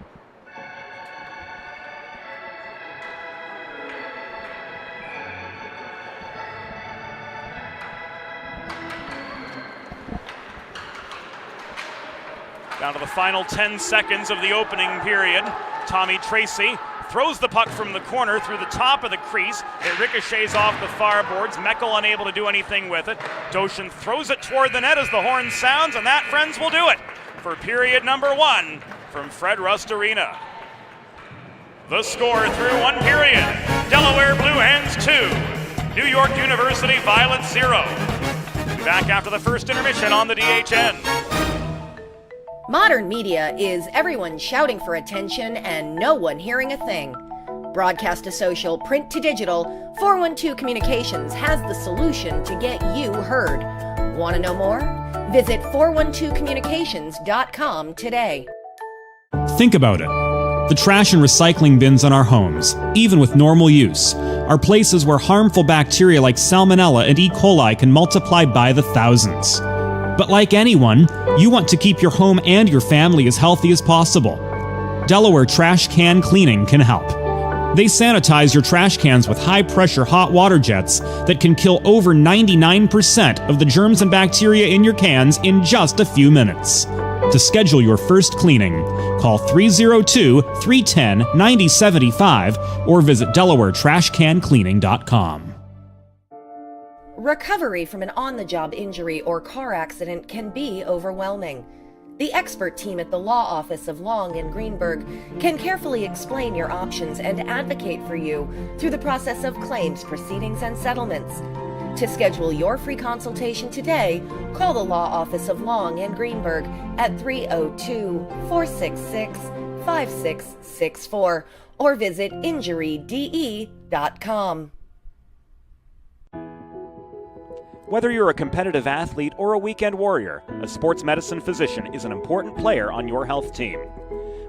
Down to the final 10 seconds of the opening period. Tommy Tracy throws the puck from the corner through the top of the crease. It ricochets off the far boards. Meckel unable to do anything with it. Doshin throws it toward the net as the horn sounds, and that, friends, will do it for period number 1 from Fred Rust Arena. The score through 1 period: Delaware Blue Hens 2, New York University Violets 0. Back after the first intermission on the DHN. Modern media is everyone shouting for attention and no one hearing a thing. Broadcast to social, print to digital, 412 Communications has the solution to get you heard. Want to know more? Visit 412communications.com today. Think about it. The trash and recycling bins in our homes, even with normal use, are places where harmful bacteria like Salmonella and E. coli can multiply by the thousands. But like anyone, you want to keep your home and your family as healthy as possible. Delaware Trash Can Cleaning can help. They sanitize your trash cans with high-pressure hot water jets that can kill over 99% of the germs and bacteria in your cans in just a few minutes. To schedule your first cleaning, call 302-310-9075 or visit DelawareTrashCanCleaning.com. Recovery from an on-the-job injury or car accident can be overwhelming. The expert team at the law office of Long and Greenberg can carefully explain your options and advocate for you through the process of claims, proceedings, and settlements. To schedule your free consultation today, call the law office of Long and Greenberg at 302-466-5664 or visit injuryde.com. Whether you're a competitive athlete or a weekend warrior, a sports medicine physician is an important player on your health team.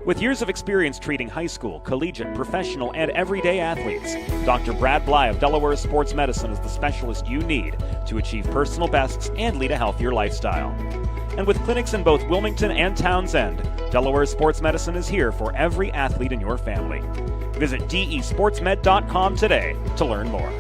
With years of experience treating high school, collegiate, professional, and everyday athletes, Dr. Brad Bly of Delaware Sports Medicine is the specialist you need to achieve personal bests and lead a healthier lifestyle. And with clinics in both Wilmington and Townsend, Delaware Sports Medicine is here for every athlete in your family. Visit desportsmed.com today to learn more.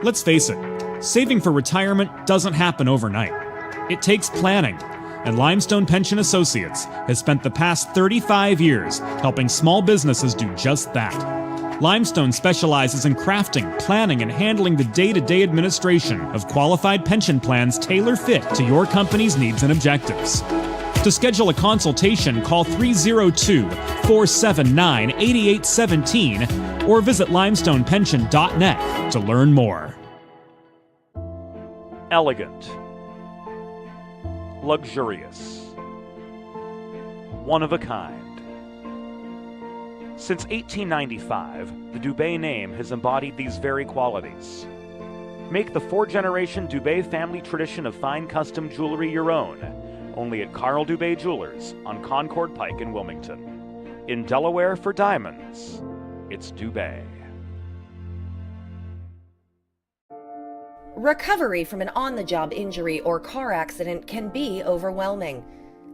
Let's face it, saving for retirement doesn't happen overnight. It takes planning, and Limestone Pension Associates has spent the past 35 years helping small businesses do just that. Limestone specializes in crafting, planning, and handling the day-to-day administration of qualified pension plans tailor-fit to your company's needs and objectives. To schedule a consultation, call 302-479-8817 or visit limestonepension.net to learn more. Elegant. Luxurious. One of a kind. Since 1895, the Dubé name has embodied these very qualities. Make the four-generation Dubé family tradition of fine custom jewelry your own, only at Carl Dubé Jewelers on Concord Pike in Wilmington. In Delaware for diamonds, it's Dubé. Recovery from an on-the-job injury or car accident can be overwhelming.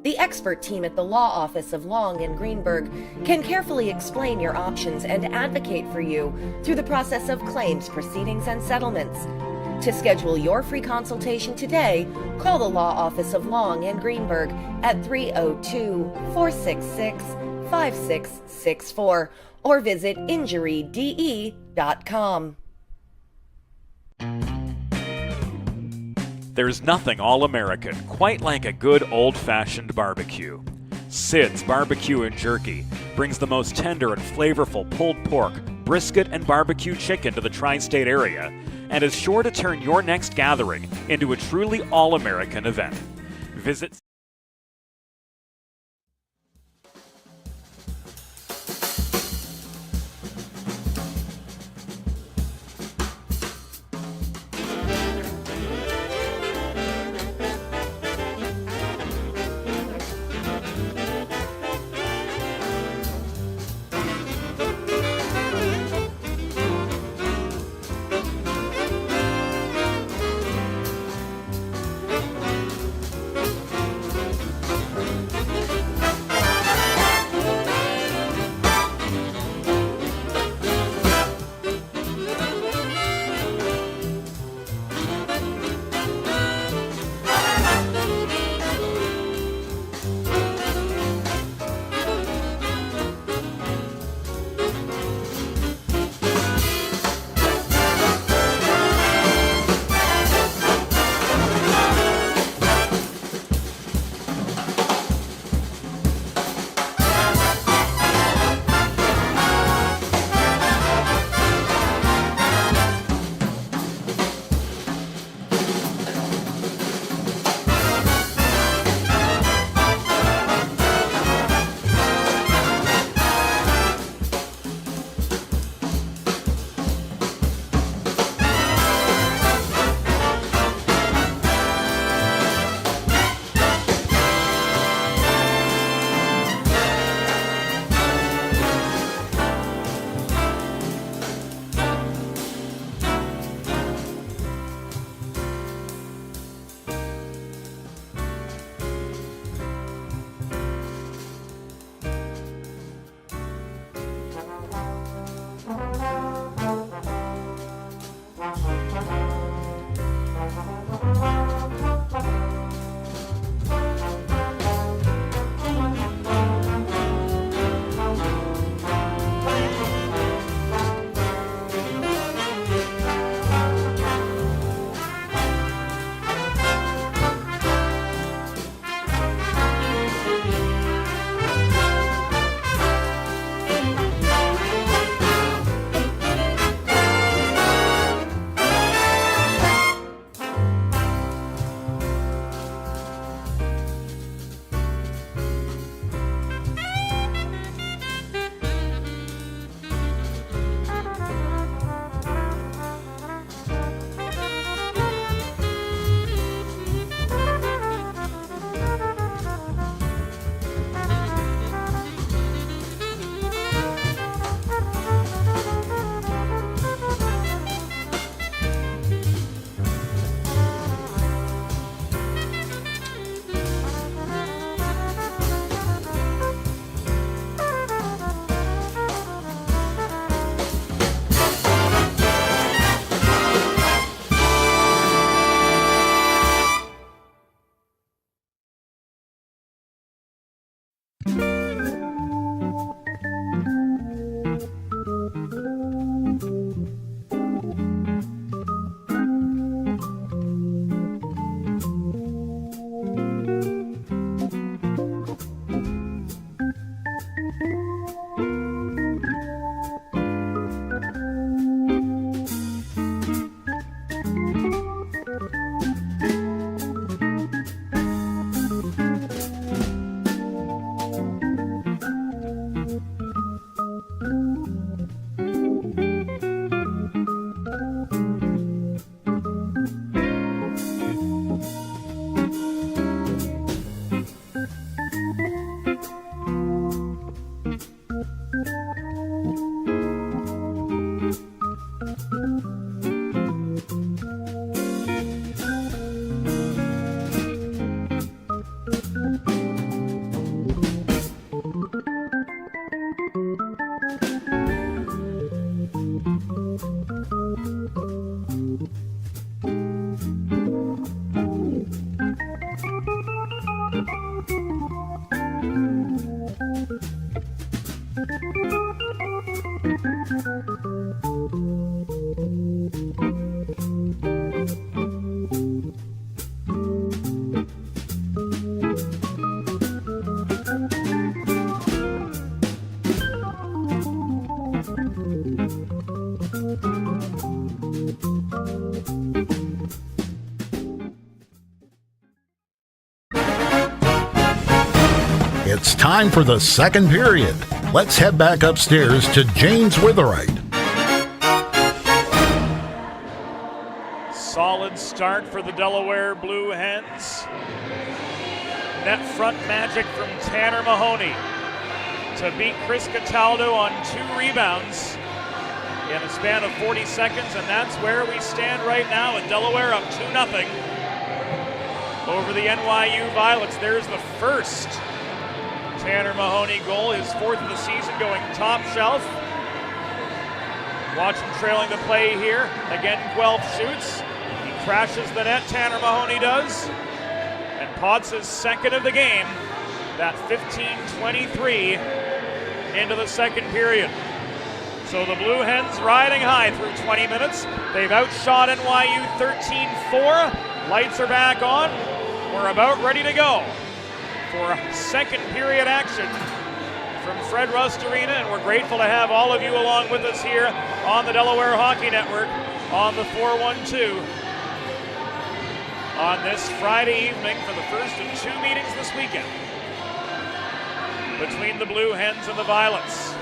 The expert team at the law office of Long and Greenberg can carefully explain your options and advocate for you through the process of claims, proceedings, and settlements. To schedule your free consultation today, call the law office of Long and Greenberg at 302-466-5664 or visit injuryde.com. There's nothing all-American quite like a good old-fashioned barbecue. Sid's Barbecue and Jerky brings the most tender and flavorful pulled pork, brisket, and barbecue chicken to the tri-state area and is sure to turn your next gathering into a truly all-American event. Visit It's time for the second period. Let's head back upstairs to James Witherite. Solid start for the Delaware Blue Hens. Net front magic from Tanner Mahoney to beat Chris Cataldo on 2 rebounds in a span of 40 seconds, and that's where we stand right now with Delaware up 2-0 over the NYU Violets. There's the first Tanner Mahoney goal, his 4th of the season, going top shelf. Watch him trailing the play here. Again, Guelph shoots. He crashes the net, Tanner Mahoney does. And pots his 2nd of the game. That 15-23 into the second period. So the Blue Hens riding high through 20 minutes. They've outshot NYU 13-4. Lights are back on. We're about ready to go for second period action from Fred Rust Arena, and we're grateful to have all of you along with us here on the Delaware Hockey Network on the 412 on this Friday evening for the first of 2 meetings this weekend between the Blue Hens and the Violets.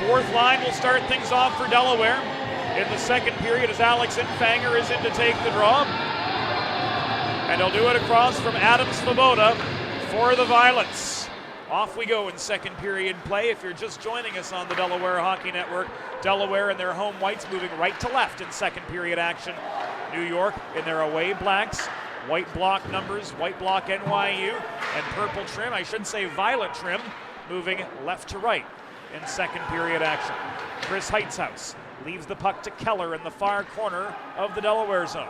4th line will start things off for Delaware in the second period as Alex Infanger is in to take the draw. And he'll do it across from Adam Svoboda for the Violets. Off we go in second period play. If you're just joining us on the Delaware Hockey Network, Delaware in their home whites moving right to left in second period action. New York in their away blacks, white block numbers, white block NYU, and purple trim, I should say violet trim, moving left to right in second period action. Chris Heitzhaus leaves the puck to Keller in the far corner of the Delaware zone.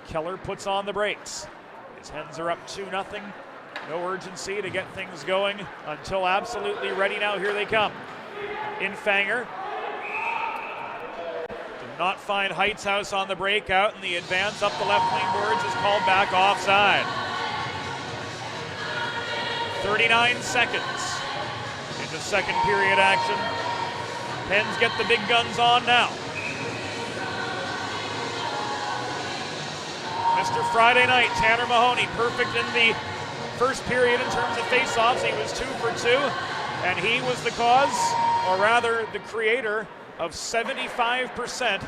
Keller puts on the brakes. His Hens are up 2-0. No urgency to get things going until absolutely ready. Now here they come. Infanger did not find Heitzhaus on the breakout, and the advance up the left wing boards is called back offside. 39 seconds into second period action. Hens get the big guns on now. Mr. Friday night, Tanner Mahoney, perfect in the first period in terms of faceoffs. He was 2 for 2, and he was the cause, or rather the creator, of 75%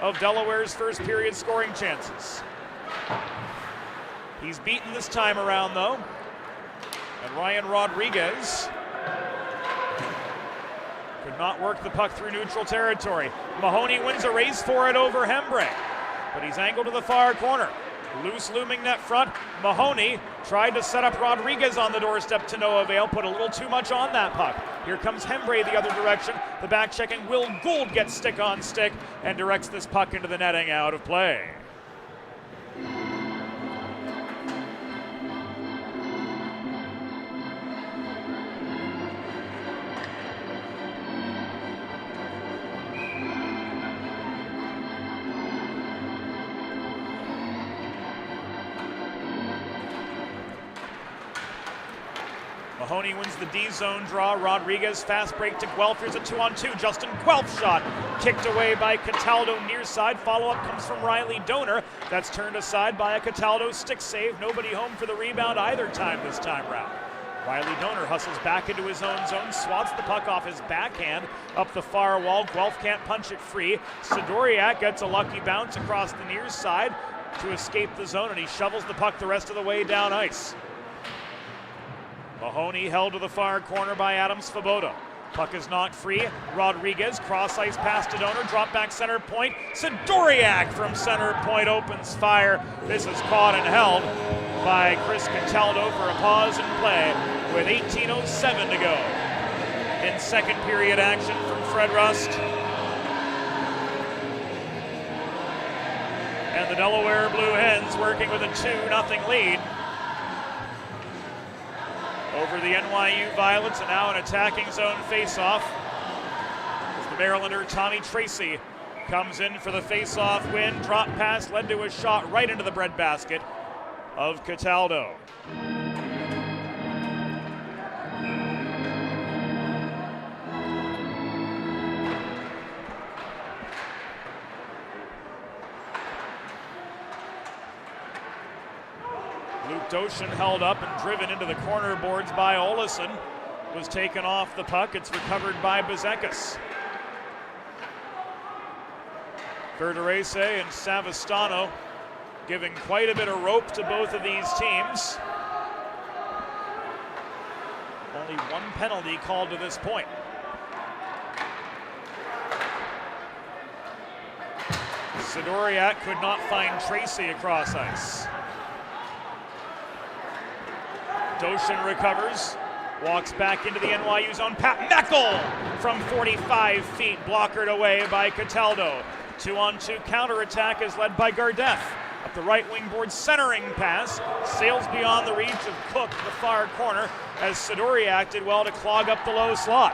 of Delaware's first period scoring chances. He's beaten this time around, though, and Ryan Rodriguez could not work the puck through neutral territory. Mahoney wins a race for it over Hembree, but he's angled to the far corner. Loose looming net front. Mahoney tried to set up Rodriguez on the doorstep to no avail, put a little too much on that puck. Here comes Hembree the other direction. The back checking Will Gould gets stick on stick and directs this puck into the netting, out of play. Mahoney wins the D-zone draw. Rodriguez fast break to Guelph. Here's a 2-on-2. Justin Guelph shot kicked away by Cataldo near side. Follow-up comes from Riley Donor. That's turned aside by a Cataldo stick save. Nobody home for the rebound either time this time round. Riley Donor hustles back into his own zone, swats the puck off his backhand up the far wall. Guelph can't punch it free. Sidoriak gets a lucky bounce across the near side to escape the zone, and he shovels the puck the rest of the way down ice. Mahoney held to the far corner by Adam Svoboda. Puck is knocked free. Rodriguez, cross ice pass to Donor, drop back center point. Sidoriak from center point opens fire. This is caught and held by Chris Cataldo for a pause in play with 18:07 to go in second period action from Fred Rust. And the Delaware Blue Hens working with a 2-0 lead over the NYU Violets, and now an attacking zone faceoff as the Marylander Tommy Tracy comes in for the faceoff win. Drop pass led to a shot right into the breadbasket of Cataldo. Luke Doshin held up and driven into the corner boards by Olesen. Was taken off the puck. It's recovered by Bezekas. Verderese and Savastano giving quite a bit of rope to both of these teams. Only one penalty called to this point. Sidoriak could not find Tracy across ice. Doshin recovers, walks back into the NYU zone. Pat Meckel from 45 feet, blockered away by Cataldo. 2-on-2 counterattack is led by Gardef. Up the right wing board, centering pass, sails beyond the reach of Cook to the far corner as Sidoriak did well to clog up the low slot.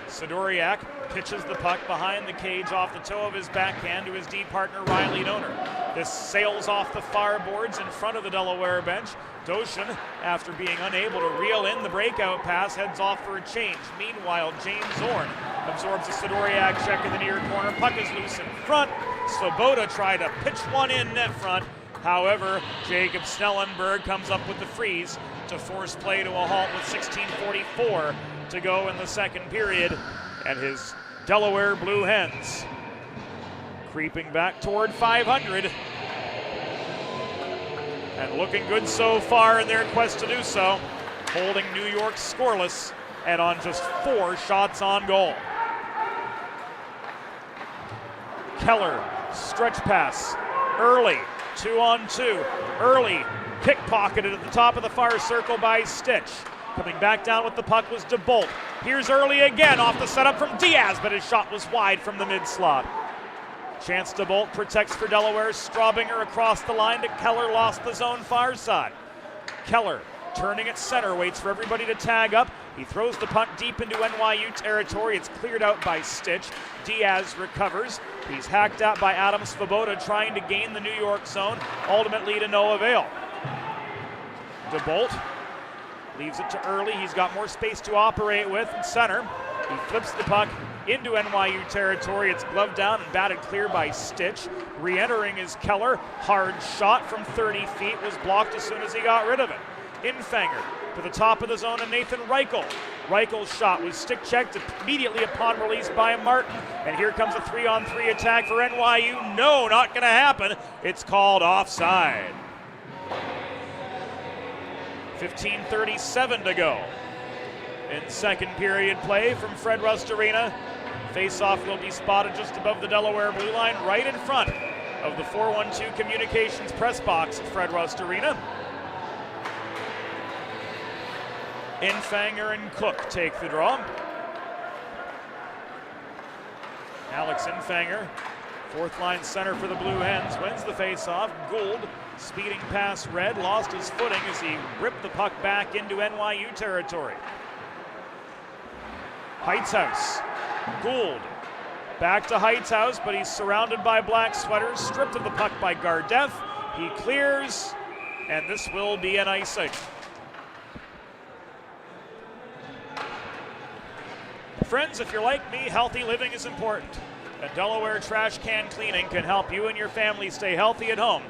Sidoriak pitches the puck behind the cage off the toe of his backhand to his D partner Riley Doner. This sails off the far boards in front of the Delaware bench. Doshin, after being unable to reel in the breakout pass, heads off for a change. Meanwhile, James Zorn absorbs a Sidoriak check in the near corner. Puck is loose in front. Svoboda tried to pitch one in net front. However, Jacob Snellenberg comes up with the freeze to force play to a halt with 16:44 to go in the second period. And his Delaware Blue Hens creeping back toward 500 and looking good so far in their quest to do so, holding New York scoreless and on just 4 shots on goal. Keller, stretch pass, early, 2-on-2, early, pickpocketed at the top of the far circle by Stitch. Coming back down with the puck was DeBolt. Here's early again off the setup from Diaz, but his shot was wide from the mid-slot. Chance DeBolt protects for Delaware. Straubinger across the line to Keller, lost the zone far side. Keller turning at center, waits for everybody to tag up. He throws the puck deep into NYU territory. It's cleared out by Stitch. Diaz recovers. He's hacked at by Adam Svoboda trying to gain the New York zone, ultimately to no avail. DeBolt leaves it to Early. He's got more space to operate with in center. He flips the puck into NYU territory. It's gloved down and batted clear by Stitch. Re-entering is Keller. Hard shot from 30 feet was blocked as soon as he got rid of it. Infanger to the top of the zone and Nathan Reichel. Reichel's shot was stick checked immediately upon release by Martin. And here comes a 3-on-3 attack for NYU. No, not going to happen. It's called offside. 15:37 to go in second period play from Fred Rust Arena. Face-off will be spotted just above the Delaware blue line, right in front of the 412 Communications press box at Fred Rust Arena. Infanger and Cook take the draw. Alex Infanger, fourth line center for the Blue Hens, wins the face-off. Gould speeding past Red, lost his footing as he ripped the puck back into NYU territory. Heightshouse, Gould, back to Heightshouse, but he's surrounded by black sweaters, stripped of the puck by Gardef. He clears, and this will be an icing. Friends, if you're like me, healthy living is important. And Delaware Trash Can Cleaning can help you and your family stay healthy at home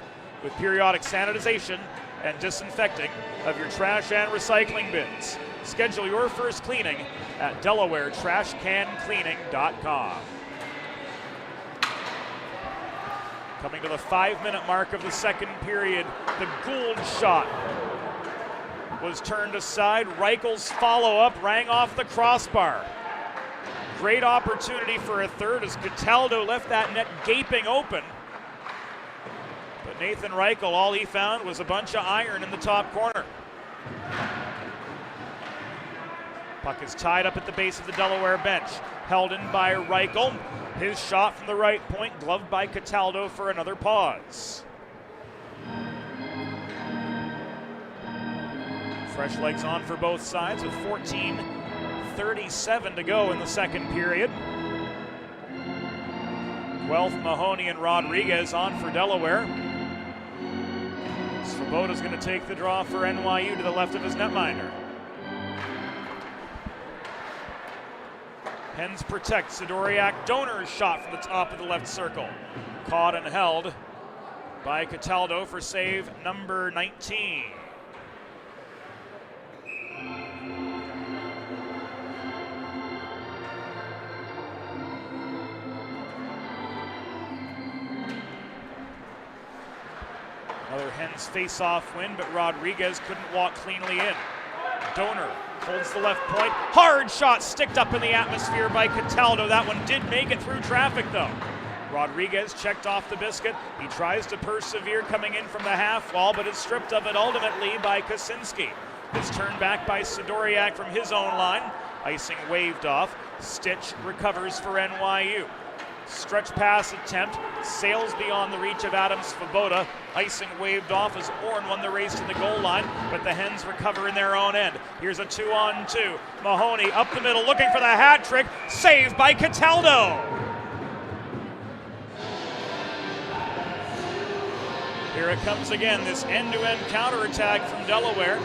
with periodic sanitization and disinfecting of your trash and recycling bins. Schedule your first cleaning at DelawareTrashCanCleaning.com. Coming to the 5-minute mark of the second period, the Gould shot was turned aside. Reichel's follow-up rang off the crossbar. Great opportunity for a third as Cataldo left that net gaping open. But Nathan Reichel, all he found was a bunch of iron in the top corner. Puck is tied up at the base of the Delaware bench. Held in by Reichel. His shot from the right point, gloved by Cataldo for another pause. Fresh legs on for both sides with 14:37 to go in the second period. Guelph, Mahoney, and Rodriguez on for Delaware. Svoboda's going to take the draw for NYU to the left of his netminder. Hens protect. Sidoriak Donor's shot from the top of the left circle. Caught and held by Cataldo for save number 19. Another Hens face-off win, but Rodriguez couldn't walk cleanly in. Donor holds the left point. Hard shot sticked up in the atmosphere by Cataldo. That one did make it through traffic, though. Rodriguez checked off the biscuit. He tries to persevere coming in from the half wall, but is stripped of it ultimately by Kosinski. It's turned back by Sidoriak from his own line. Icing waved off. Stitch recovers for NYU. Stretch pass attempt sails beyond the reach of Adam Svoboda. Icing waved off as Orn won the race to the goal line, but the Hens recover in their own end. Here's a 2-on-2. Mahoney up the middle looking for the hat trick. Saved by Cataldo. Here it comes again, this end-to-end counterattack from Delaware,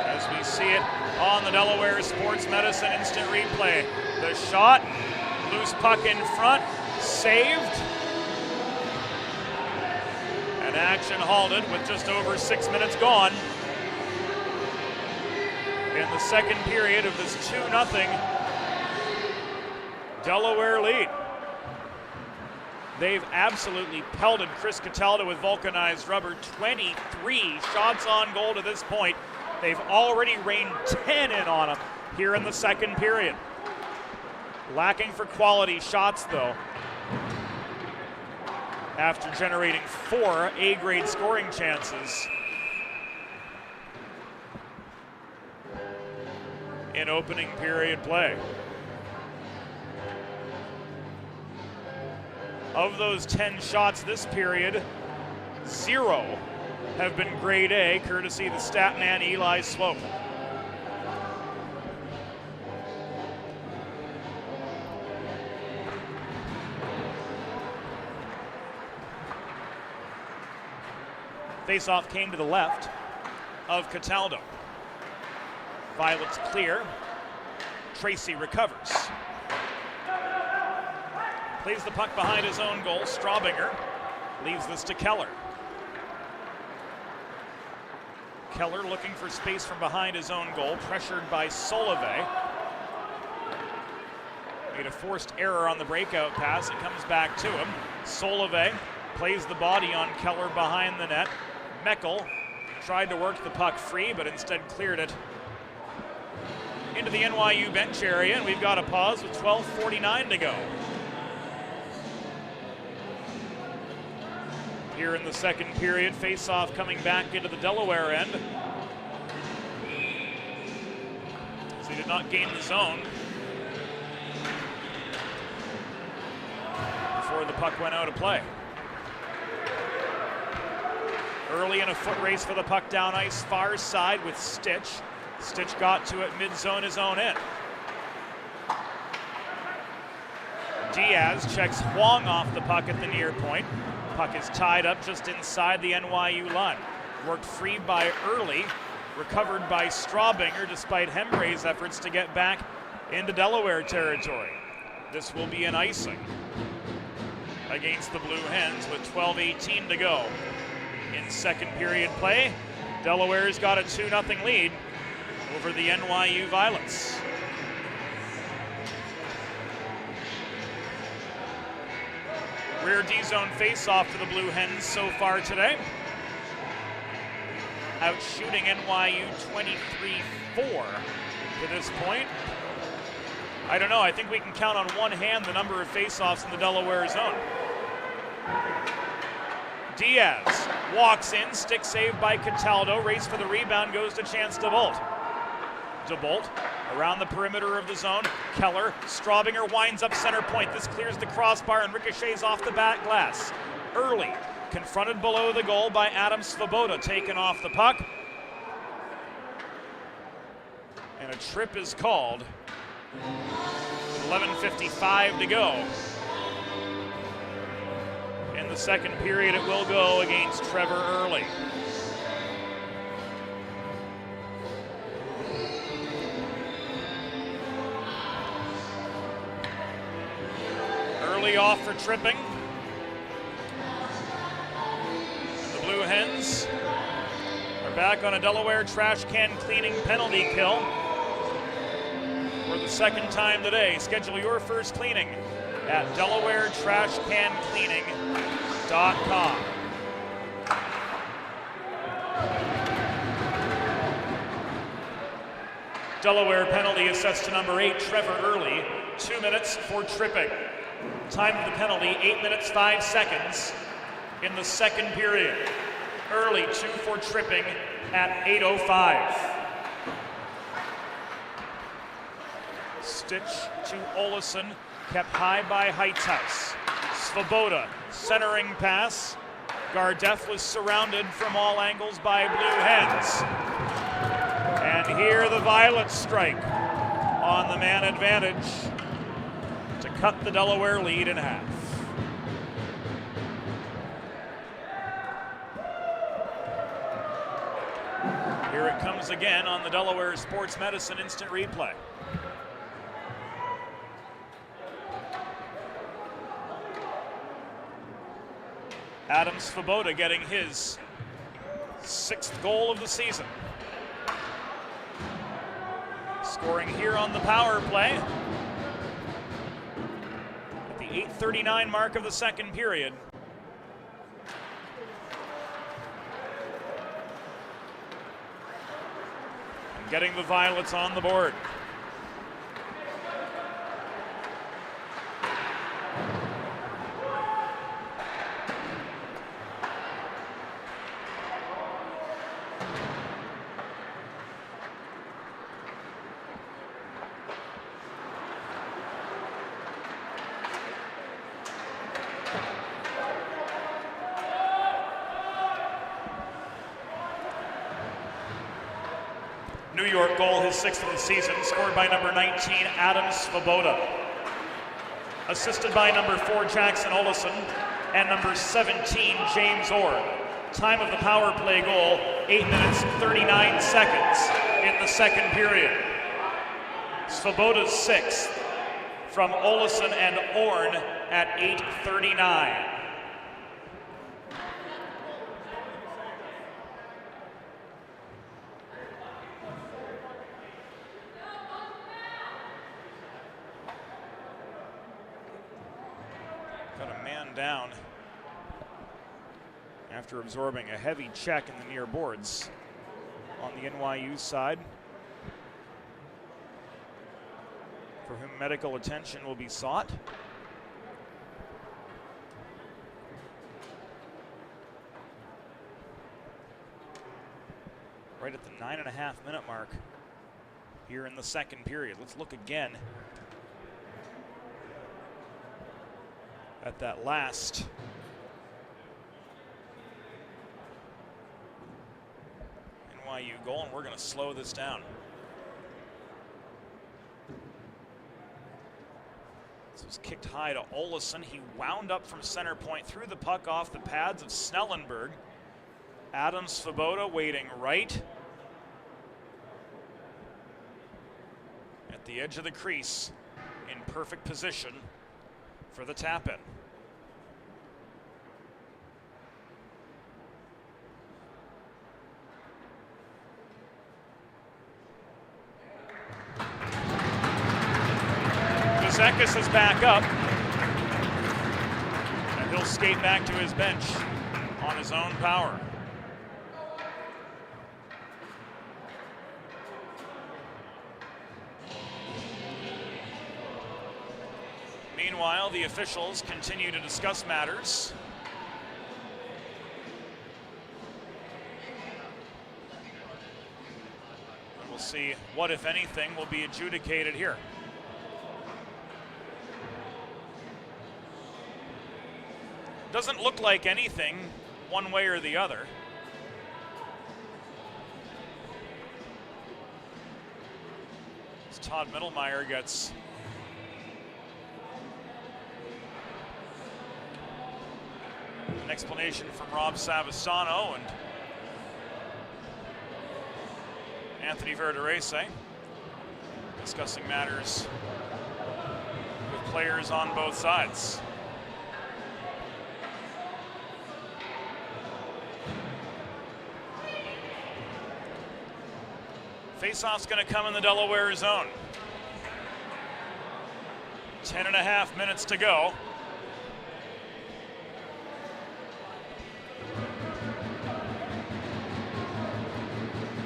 as we see it on the Delaware Sports Medicine instant replay. The shot, loose puck in front, saved, and action halted with just over 6 minutes gone in the second period of this 2-0 Delaware lead. They've absolutely pelted Chris Cataldo with vulcanized rubber. 23 shots on goal to this point. They've already rained 10 in on him here in the second period. Lacking for quality shots, though, after generating 4 A-grade scoring chances in opening period play. Of those 10 shots this period, 0 have been grade A, courtesy the stat man Eli Swope. Faceoff came to the left of Cataldo. Violet's clear. Tracy recovers. Plays the puck behind his own goal. Straubinger leaves this to Keller. Keller looking for space from behind his own goal, pressured by Solove. Made a forced error on the breakout pass. It comes back to him. Solove plays the body on Keller behind the net. Meckel tried to work the puck free, but instead cleared it into the NYU bench area, and we've got a pause with 12:49 to go. Here in the second period, face-off coming back into the Delaware end. So he did not gain the zone before the puck went out of play. Early in a foot race for the puck down ice, far side with Stitch. Stitch got to it mid-zone his own end. Diaz checks Huang off the puck at the near point. Puck is tied up just inside the NYU line. Worked free by Early, recovered by Straubinger despite Hembre's efforts to get back into Delaware territory. This will be an icing against the Blue Hens with 12:18 to go in second period play. Delaware's got a 2-0 lead over the NYU Violets. Rear D-zone face-off for the Blue Hens so far today. Out shooting NYU 23-4 to this point. I don't know, I think we can count on one hand the number of face-offs in the Delaware zone. Diaz walks in, stick saved by Cataldo. Race for the rebound goes to Chance DeBolt. DeBolt around the perimeter of the zone. Keller, Straubinger winds up center point. This clears the crossbar and ricochets off the back glass. Early, confronted below the goal by Adam Svoboda, taken off the puck. And a trip is called. 11:55 to go. In the second period, it will go against Trevor Early. Early off for tripping. Hens are back on a Delaware trash can cleaning penalty kill for the second time today. Schedule your first cleaning at DelawareTrashCanCleaning.com. Delaware penalty assessed to number 8, Trevor Early, 2 minutes for tripping. Time of the penalty, 8 minutes 5 seconds in the second period. Early, 2 for tripping at 8:05. Stitch to Olesen, kept high by Heightshouse. Svoboda, centering pass. Gardef was surrounded from all angles by Blue Hens. And here the Violets strike on the man advantage to cut the Delaware lead in half. Here it comes again on the Delaware Sports Medicine Instant Replay. Adam Svoboda getting his 6th goal of the season. Scoring here on the power play at the 8:39 mark of the second period. And getting the Violets on the board. New York goal, his 6th of the season, scored by number 19, Adam Svoboda. Assisted by number 4, Jackson Olesen, and number 17, James Orr. Time of the power play goal, 8 minutes 39 seconds in the second period. Svoboda's 6th from Olesen and Orn at 8:39. Got a man down after absorbing a heavy check in the near boards on the NYU side, for whom medical attention will be sought. Right at the 9.5-minute mark here in the second period. Let's look again at that last NYU goal, and we're going to slow this down. This was kicked high to Olesen. He wound up from center point, threw the puck off the pads of Snellenberg. Adam Svoboda waiting right at the edge of the crease in perfect position for the tap-in. Zekis is back up, and he'll skate back to his bench on his own power. Meanwhile, the officials continue to discuss matters. And we'll see what, if anything, will be adjudicated here. Doesn't look like anything one way or the other. As Todd Mittelmeyer gets an explanation from Rob Savastano and Anthony Verderese, discussing matters with players on both sides. Faceoff's going to come in the Delaware zone. 10.5 minutes to go.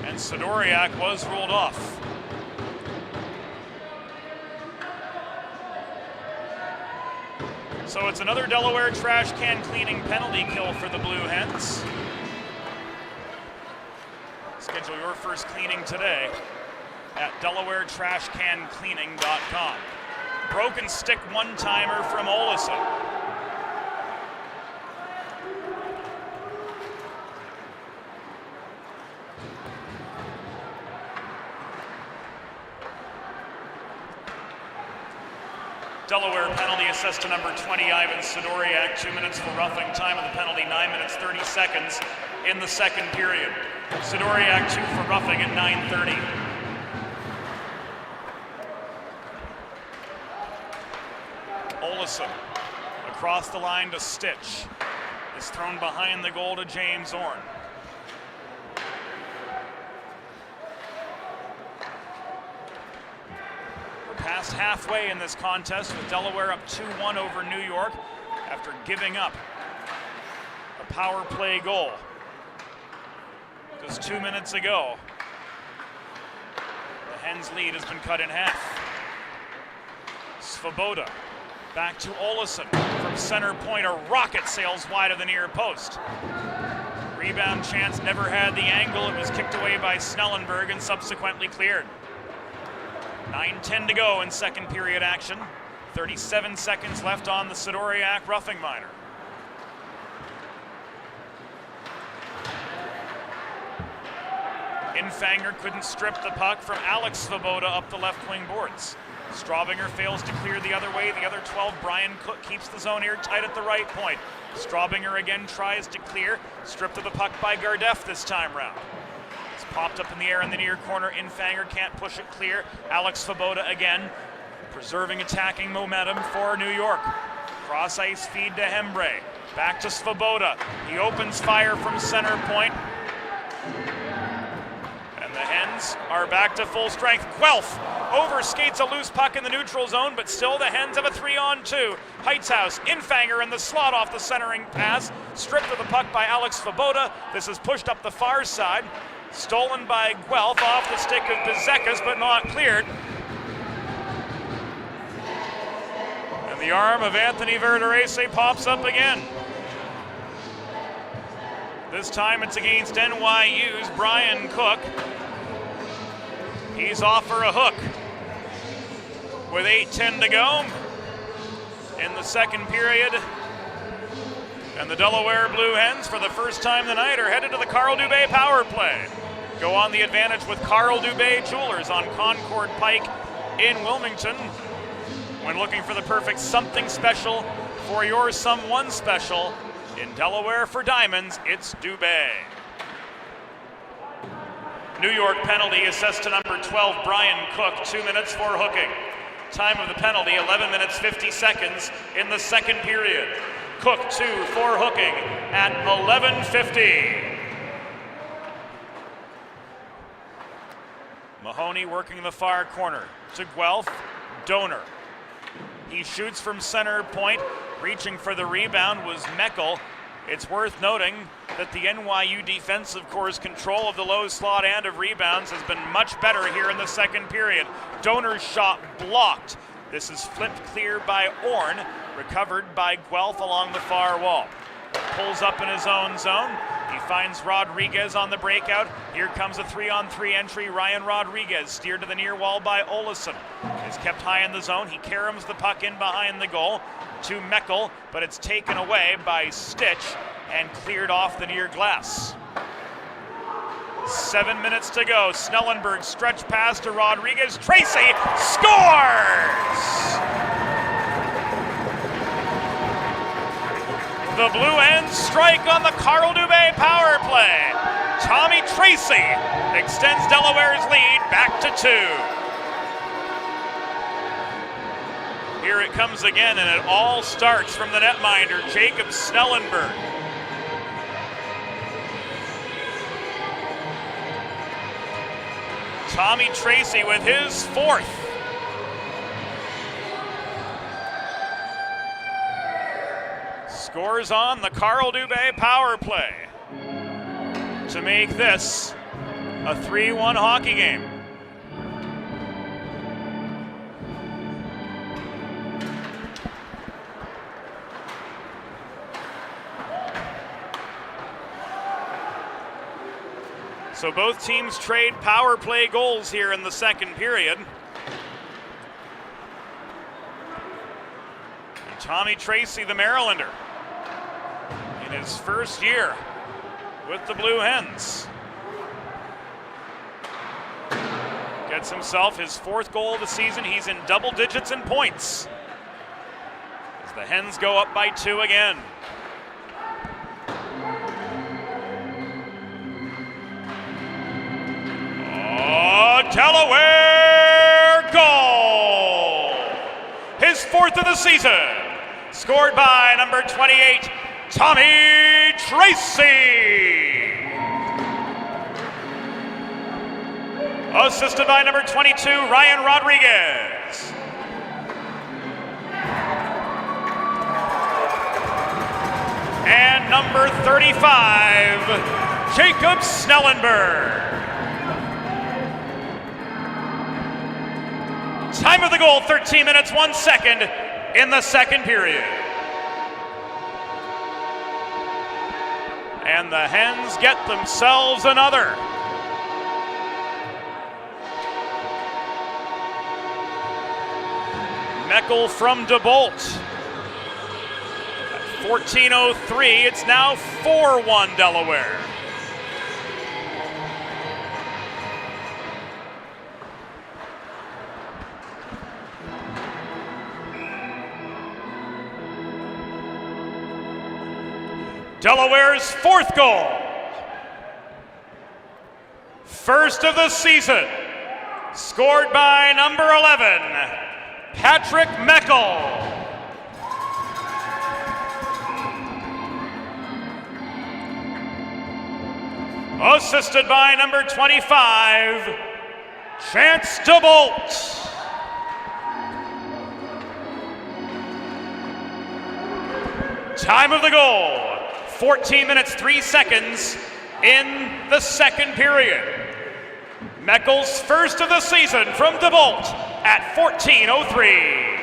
And Sidoriak was ruled off. So it's another Delaware trash can cleaning penalty kill for the Blue Hens. Schedule your first cleaning today at DelawareTrashCanCleaning.com. Broken stick one-timer from Olison. Delaware penalty assessed to number 20, Ivan Sidoriak. 2 minutes for roughing. Time of the penalty, 9 minutes, 30 seconds in the second period. Sidoriak 2 for roughing at 9:30. Olison across the line to Stitch. Is thrown behind the goal to James Orn. We're past halfway in this contest with Delaware up 2-1 over New York after giving up a power play goal just 2 minutes ago. The Hens' lead has been cut in half. Svoboda back to Olison from center point. A rocket sails wide of the near post. Rebound chance, never had the angle. It was kicked away by Snellenberg and subsequently cleared. 9:10 to go in second period action. 37 seconds left on the Sidoriak roughing minor. Infanger couldn't strip the puck from Alex Svoboda up the left wing boards. Straubinger fails to clear the other way. The other 12, Brian Cook, keeps the zone airtight at the right point. Straubinger again tries to clear. Stripped of the puck by Gardeff this time round. It's popped up in the air in the near corner. Infanger can't push it clear. Alex Svoboda again, preserving attacking momentum for New York. Cross ice feed to Hembre. Back to Svoboda. He opens fire from center point. The Hens are back to full strength. Guelph overskates a loose puck in the neutral zone, but still the Hens have a 3-on-2. Heitzhaus, Infanger in the slot off the centering pass. Stripped of the puck by Alex Svoboda. This is pushed up the far side. Stolen by Guelph off the stick of Bezekas, but not cleared. And the arm of Anthony Verderese pops up again. This time it's against NYU's Brian Cook. He's off for a hook with 8:10 to go in the second period. And the Delaware Blue Hens, for the first time tonight, are headed to the Carl Dubé power play. Go on the advantage with Carl Dubé Jewelers on Concord Pike in Wilmington. When looking for the perfect something special for your someone special, in Delaware for diamonds, it's Dubé. New York penalty assessed to number 12, Brian Cook. 2 minutes for hooking. Time of the penalty, 11 minutes, 50 seconds in the second period. Cook 2 for hooking at 11:50. Mahoney working the far corner to Guelph. Donor. He shoots from center point. Reaching for the rebound was Meckel. It's worth noting that the NYU defensive core's control of the low slot and of rebounds has been much better here in the second period. Donor's shot blocked. This is flipped clear by Orn, recovered by Guelph along the far wall. Pulls up in his own zone. He finds Rodriguez on the breakout. Here comes a 3-on-3 entry. Ryan Rodriguez steered to the near wall by Olison. Is kept high in the zone. He caroms the puck in behind the goal to Meckel, but it's taken away by Stitch and cleared off the near glass. 7 minutes to go. Snellenberg stretch pass to Rodriguez. Tracy scores! The Blue Hens strike on the Carl Dubé power play. Tommy Tracy extends Delaware's lead back to 2. Here it comes again, and it all starts from the netminder, Jacob Snellenberg. Tommy Tracy with his fourth. Scores on the Carl Dubé power play to make this a 3-1 hockey game. So both teams trade power play goals here in the second period. And Tommy Tracy, the Marylander, in his first year with the Blue Hens, gets himself his fourth goal of the season. He's in double digits in points as the Hens go up by 2 again. Delaware goal! His fourth of the season, scored by number 28, Tommy Tracy. Assisted by number 22, Ryan Rodriguez. And number 35, Jacob Snellenberg. Time of the goal, 13 minutes, 1 second in the second period. And the Hens get themselves another. Meckel from DeBolt. At 14:03, it's now 4-1 Delaware. Delaware's fourth goal. First of the season. Scored by number 11, Patrick Meckel. Assisted by number 25, Chance DeBolt. Time of the goal, 14 minutes, 3 seconds in the second period. Meckel's first of the season from DeBolt at 14:03.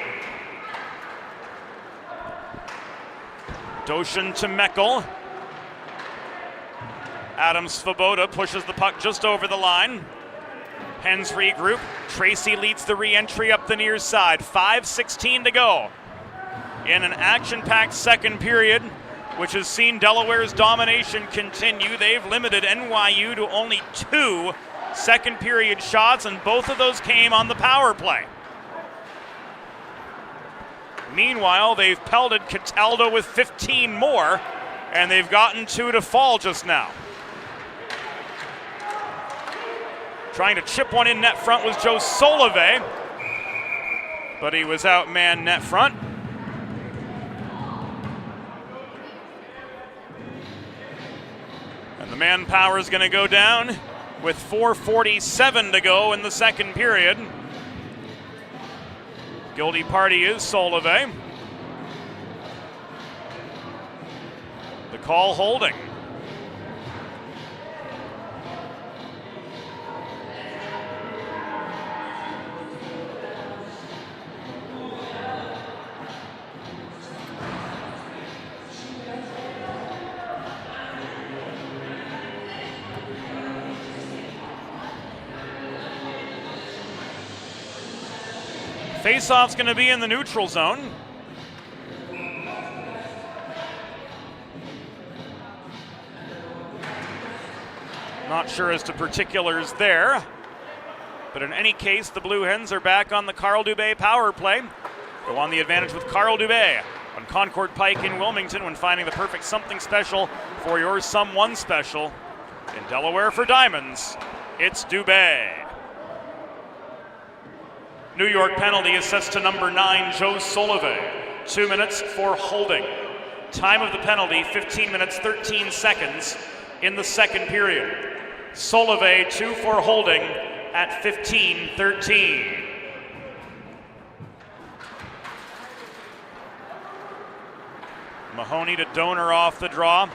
Doshin to Meckel. Adam Svoboda pushes the puck just over the line. Hens regroup. Tracy leads the re-entry up the near side. 5:16 to go in an action-packed second period, which has seen Delaware's domination continue. They've limited NYU to only 2 second period shots, and both of those came on the power play. Meanwhile, they've pelted Cataldo with 15 more, and they've gotten 2 to fall just now. Trying to chip one in net front was Joe Solove, but he was outmanned net front. And the manpower is going to go down with 4:47 to go in the second period. Guilty party is Solove. The call holding. Faceoff's going to be in the neutral zone. Not sure as to particulars there, but in any case, the Blue Hens are back on the Carl Dubé power play. Go on the advantage with Carl Dubé on Concord Pike in Wilmington when finding the perfect something special for your someone special. In Delaware for Diamonds, it's Dubé. New York penalty assessed to number 9, Joe Solove. 2 minutes for holding. Time of the penalty, 15 minutes, 13 seconds in the second period. Solove 2 for holding at 15-13. Mahoney to Donor off the draw.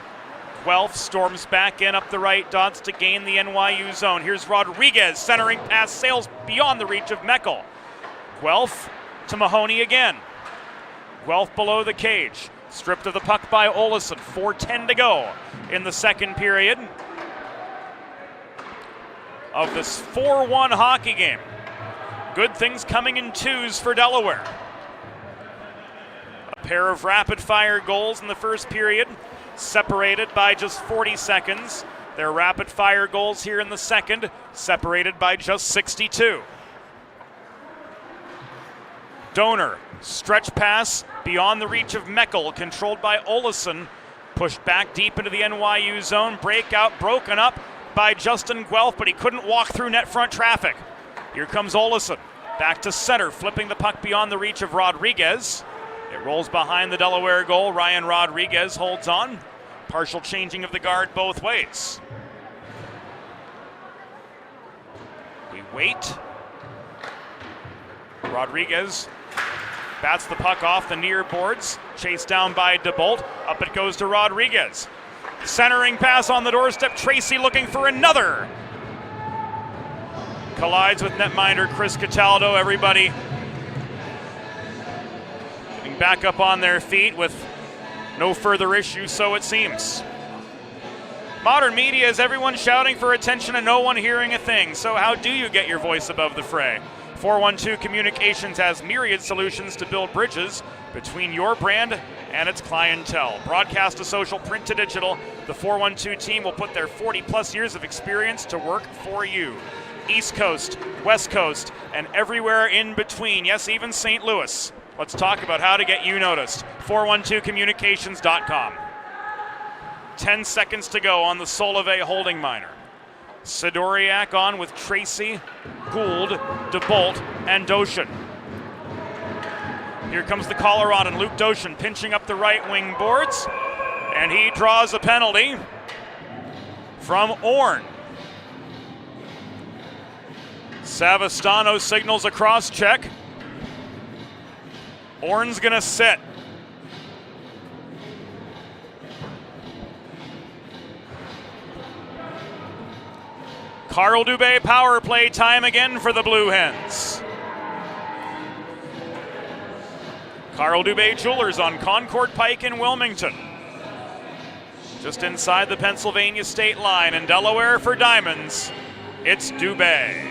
Guelph storms back in up the right dots to gain the NYU zone. Here's Rodriguez, centering pass, sails beyond the reach of Meckel. Guelph to Mahoney again. Guelph below the cage. Stripped of the puck by Olesen. 4:10 to go in the second period of this 4-1 hockey game. Good things coming in twos for Delaware. A pair of rapid-fire goals in the first period, separated by just 40 seconds. Their rapid-fire goals here in the second, separated by just 62. Donor, stretch pass beyond the reach of Meckel, controlled by Olesen. Pushed back deep into the NYU zone, breakout, broken up by Justin Guelph, but he couldn't walk through net front traffic. Here comes Olesen, back to center, flipping the puck beyond the reach of Rodriguez. It rolls behind the Delaware goal. Ryan Rodriguez holds on. Partial changing of the guard both ways. We wait. Rodriguez bats the puck off the near boards. Chased down by DeBolt. Up it goes to Rodriguez. Centering pass on the doorstep. Tracy looking for another. Collides with netminder Chris Cataldo. Everybody getting back up on their feet with no further issue, so it seems. Modern media is everyone shouting for attention and no one hearing a thing. So how do you get your voice above the fray? 412 Communications has myriad solutions to build bridges between your brand and its clientele. Broadcast to social, print to digital, the 412 team will put their 40-plus years of experience to work for you. East Coast, West Coast, and everywhere in between. Yes, even St. Louis. Let's talk about how to get you noticed. 412communications.com. 10 seconds to go on the Solovay holding minor. Sidoriak on with Tracy, Gould, DeBolt, and Doshin. Here comes the Coloradan, Luke Doshin, pinching up the right wing boards, and he draws a penalty from Orn. Savastano signals a cross check. Orn's gonna sit. Carl Dubé power play time again for the Blue Hens. Carl Dubé Jewelers on Concord Pike in Wilmington. Just inside the Pennsylvania state line. In Delaware for diamonds, it's Dubé.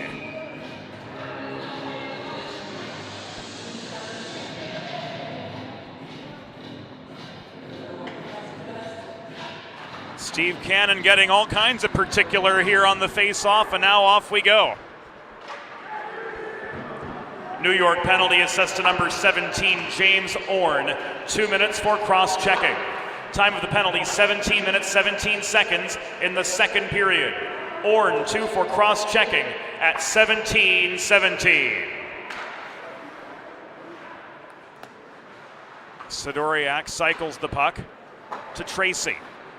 Steve Cannon getting all kinds of particular here on the face-off, and now off we go. New York penalty assessed to number 17, James Orn. 2 minutes for cross-checking. Time of the penalty, 17 minutes, 17 seconds in the second period. Orn, 2 for cross-checking at 17-17. Sidoriak cycles the puck to Tracy.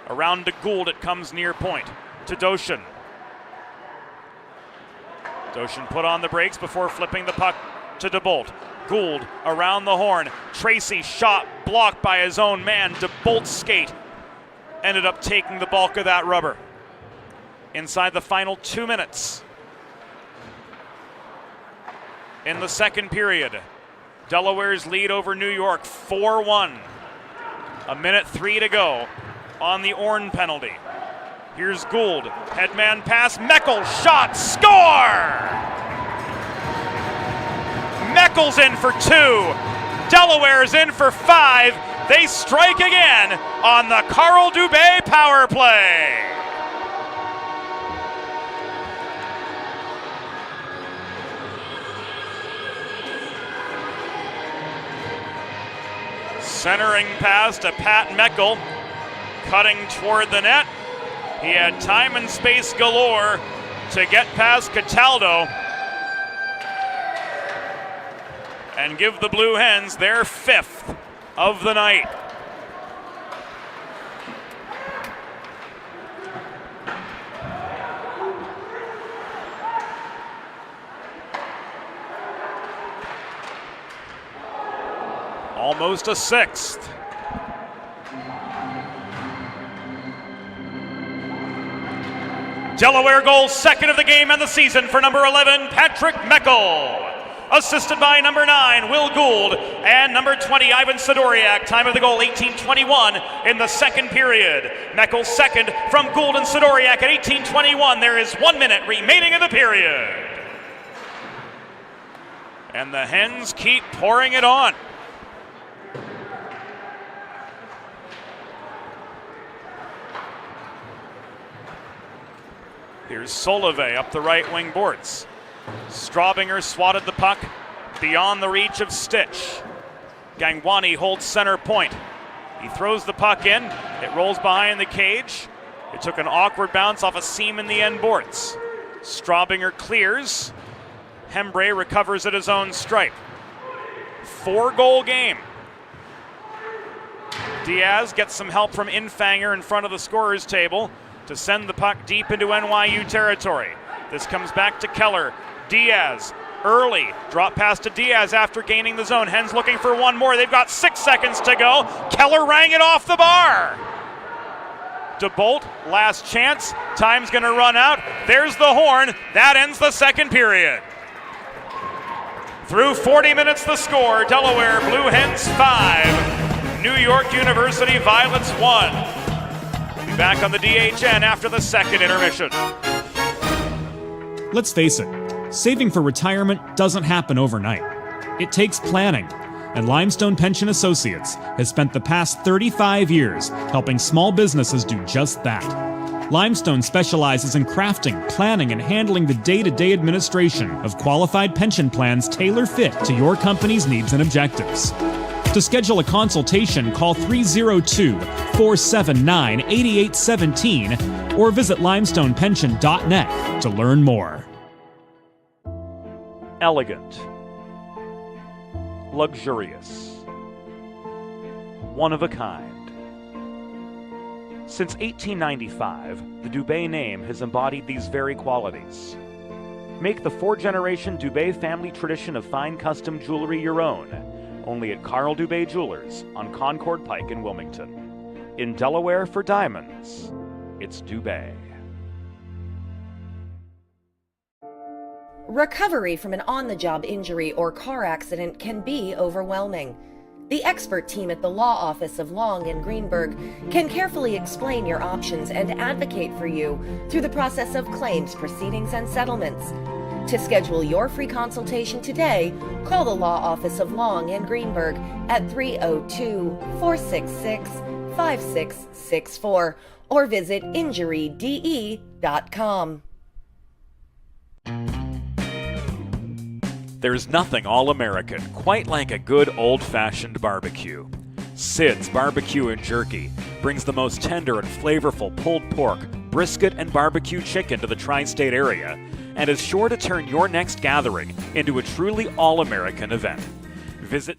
Around to Gould, it comes near point. To Doshin. Doshin put on the brakes before flipping the puck to DeBolt. Gould around the horn. Tracy shot blocked by his own man. DeBolt's skate ended up taking the bulk of that rubber. Inside the final 2 minutes. In the second period, Delaware's lead over New York, 4-1. 1:03 to go on the Orn penalty. Here's Gould, headman pass, Meckel, shot, score! Meckel's in for 2, Delaware's in for 5. They strike again on the Carl Dubé power play. Centering pass to Pat Meckel. Cutting toward the net. He had time and space galore to get past Cataldo and give the Blue Hens their 5th of the night. almost a sixth. Delaware goal, second of the game and the season for number 11, Patrick Meckel. Assisted by number 9, Will Gould, and number 20, Ivan Sidoriak. Time of the goal, 18:21 in the second period. Meckel second from Gould and Sidoriak at 18:21. There is 1 minute remaining in the period. And the Hens keep pouring it on. Here's Solove up the right wing boards. Straubinger swatted the puck beyond the reach of Stitch. Gangwani holds center point. He throws the puck in. It rolls behind the cage. It took an awkward bounce off a seam in the end boards. Straubinger clears. Hembre recovers at his own stripe. 4-goal game. Diaz gets some help from Infanger in front of the scorer's table to send the puck deep into NYU territory. This comes back to Keller. Diaz, early, drop pass to Diaz after gaining the zone. Hens looking for one more. They've got 6 seconds to go. Keller rang it off the bar. DeBolt, last chance. Time's going to run out. There's the horn. That ends the second period. Through 40 minutes, the score, Delaware Blue Hens 5, New York University Violets 1. We'll be back on the DHN after the second intermission. Let's face it, saving for retirement doesn't happen overnight. It takes planning, and Limestone Pension Associates has spent the past 35 years helping small businesses do just that. Limestone specializes in crafting, planning, and handling the day-to-day administration of qualified pension plans tailor-fit to your company's needs and objectives. To schedule a consultation, call 302-479-8817 or visit limestonepension.net to learn more. Elegant, luxurious, one of a kind. Since 1895, the Dubé name has embodied these very qualities. Make the 4-generation Dubé family tradition of fine custom jewelry your own, only at Carl Dubé Jewelers on Concord Pike in Wilmington. In Delaware for diamonds, it's Dubé. Recovery from an on-the-job injury or car accident can be overwhelming. The expert team at the law office of Long and Greenberg can carefully explain your options and advocate for you through the process of claims, proceedings, and settlements. To schedule your free consultation today, call the law office of Long and Greenberg at 302-466-5664 or visit injuryde.com. There's nothing all-American quite like a good old-fashioned barbecue. Sid's Barbecue and Jerky brings the most tender and flavorful pulled pork, brisket, and barbecue chicken to the tri-state area and is sure to turn your next gathering into a truly all-American event. Visit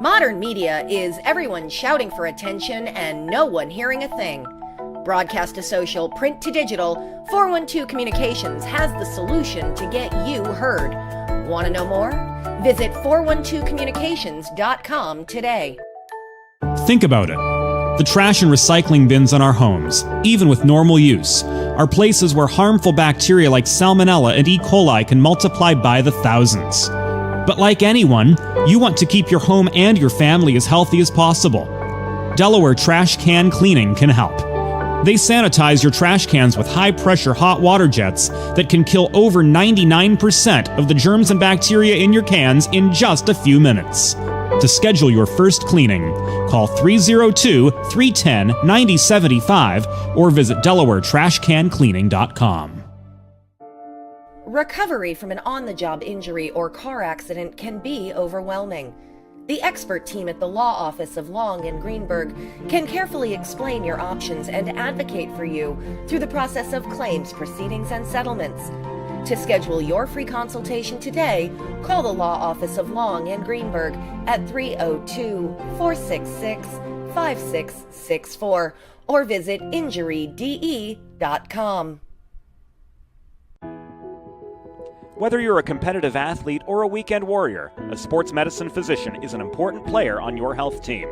Modern media is everyone shouting for attention and no one hearing a thing. Broadcast to social, print to digital, 412 Communications has the solution to get you heard. Want to know more? Visit 412communications.com today. Think about it. The trash and recycling bins in our homes, even with normal use, are places where harmful bacteria like Salmonella and E. coli can multiply by the thousands. But like anyone, you want to keep your home and your family as healthy as possible. Delaware Trash Can Cleaning can help. They sanitize your trash cans with high-pressure hot water jets that can kill over 99% of the germs and bacteria in your cans in just a few minutes. To schedule your first cleaning, call 302-310-9075 or visit DelawareTrashCanCleaning.com. Recovery from an on-the-job injury or car accident can be overwhelming. The expert team at the law office of Long and Greenberg can carefully explain your options and advocate for you through the process of claims, proceedings, and settlements. To schedule your free consultation today, call the law office of Long and Greenberg at 302-466-5664 or visit injuryde.com. Whether you're a competitive athlete or a weekend warrior, a sports medicine physician is an important player on your health team.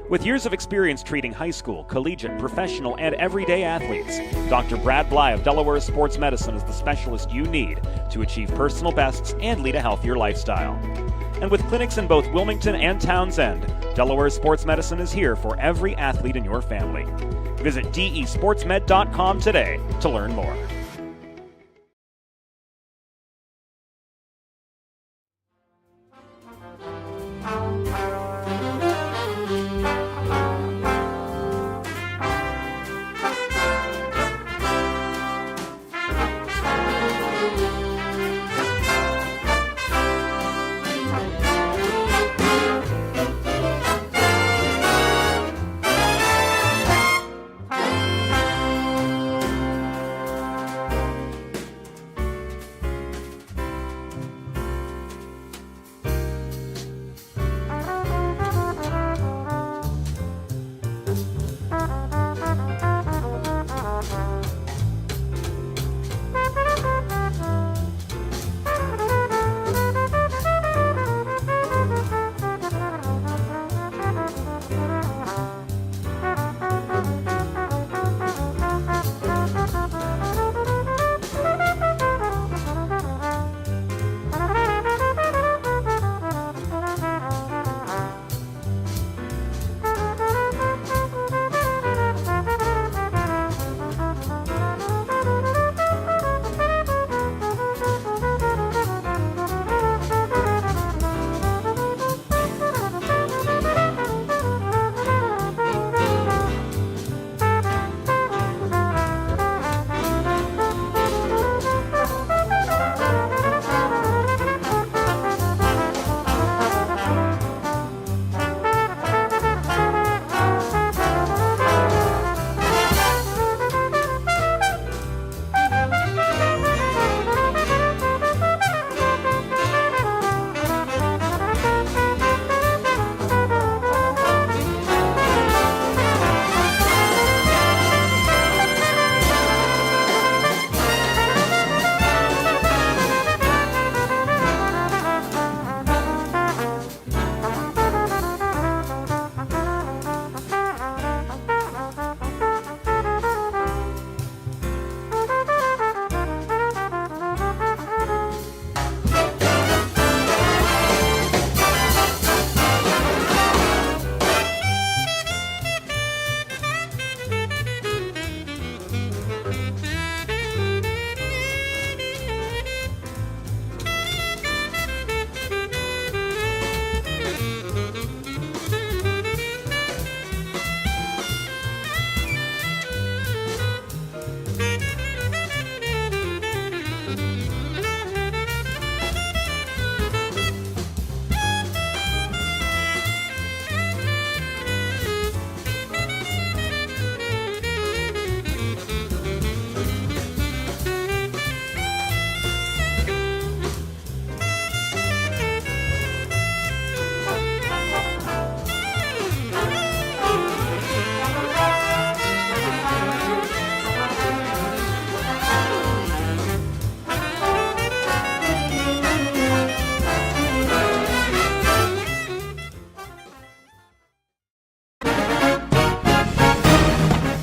With years of experience treating high school, collegiate, professional, and everyday athletes, Dr. Brad Bly of Delaware Sports Medicine is the specialist you need to achieve personal bests and lead a healthier lifestyle. And with clinics in both Wilmington and Townsend, Delaware Sports Medicine is here for every athlete in your family. Visit desportsmed.com today to learn more.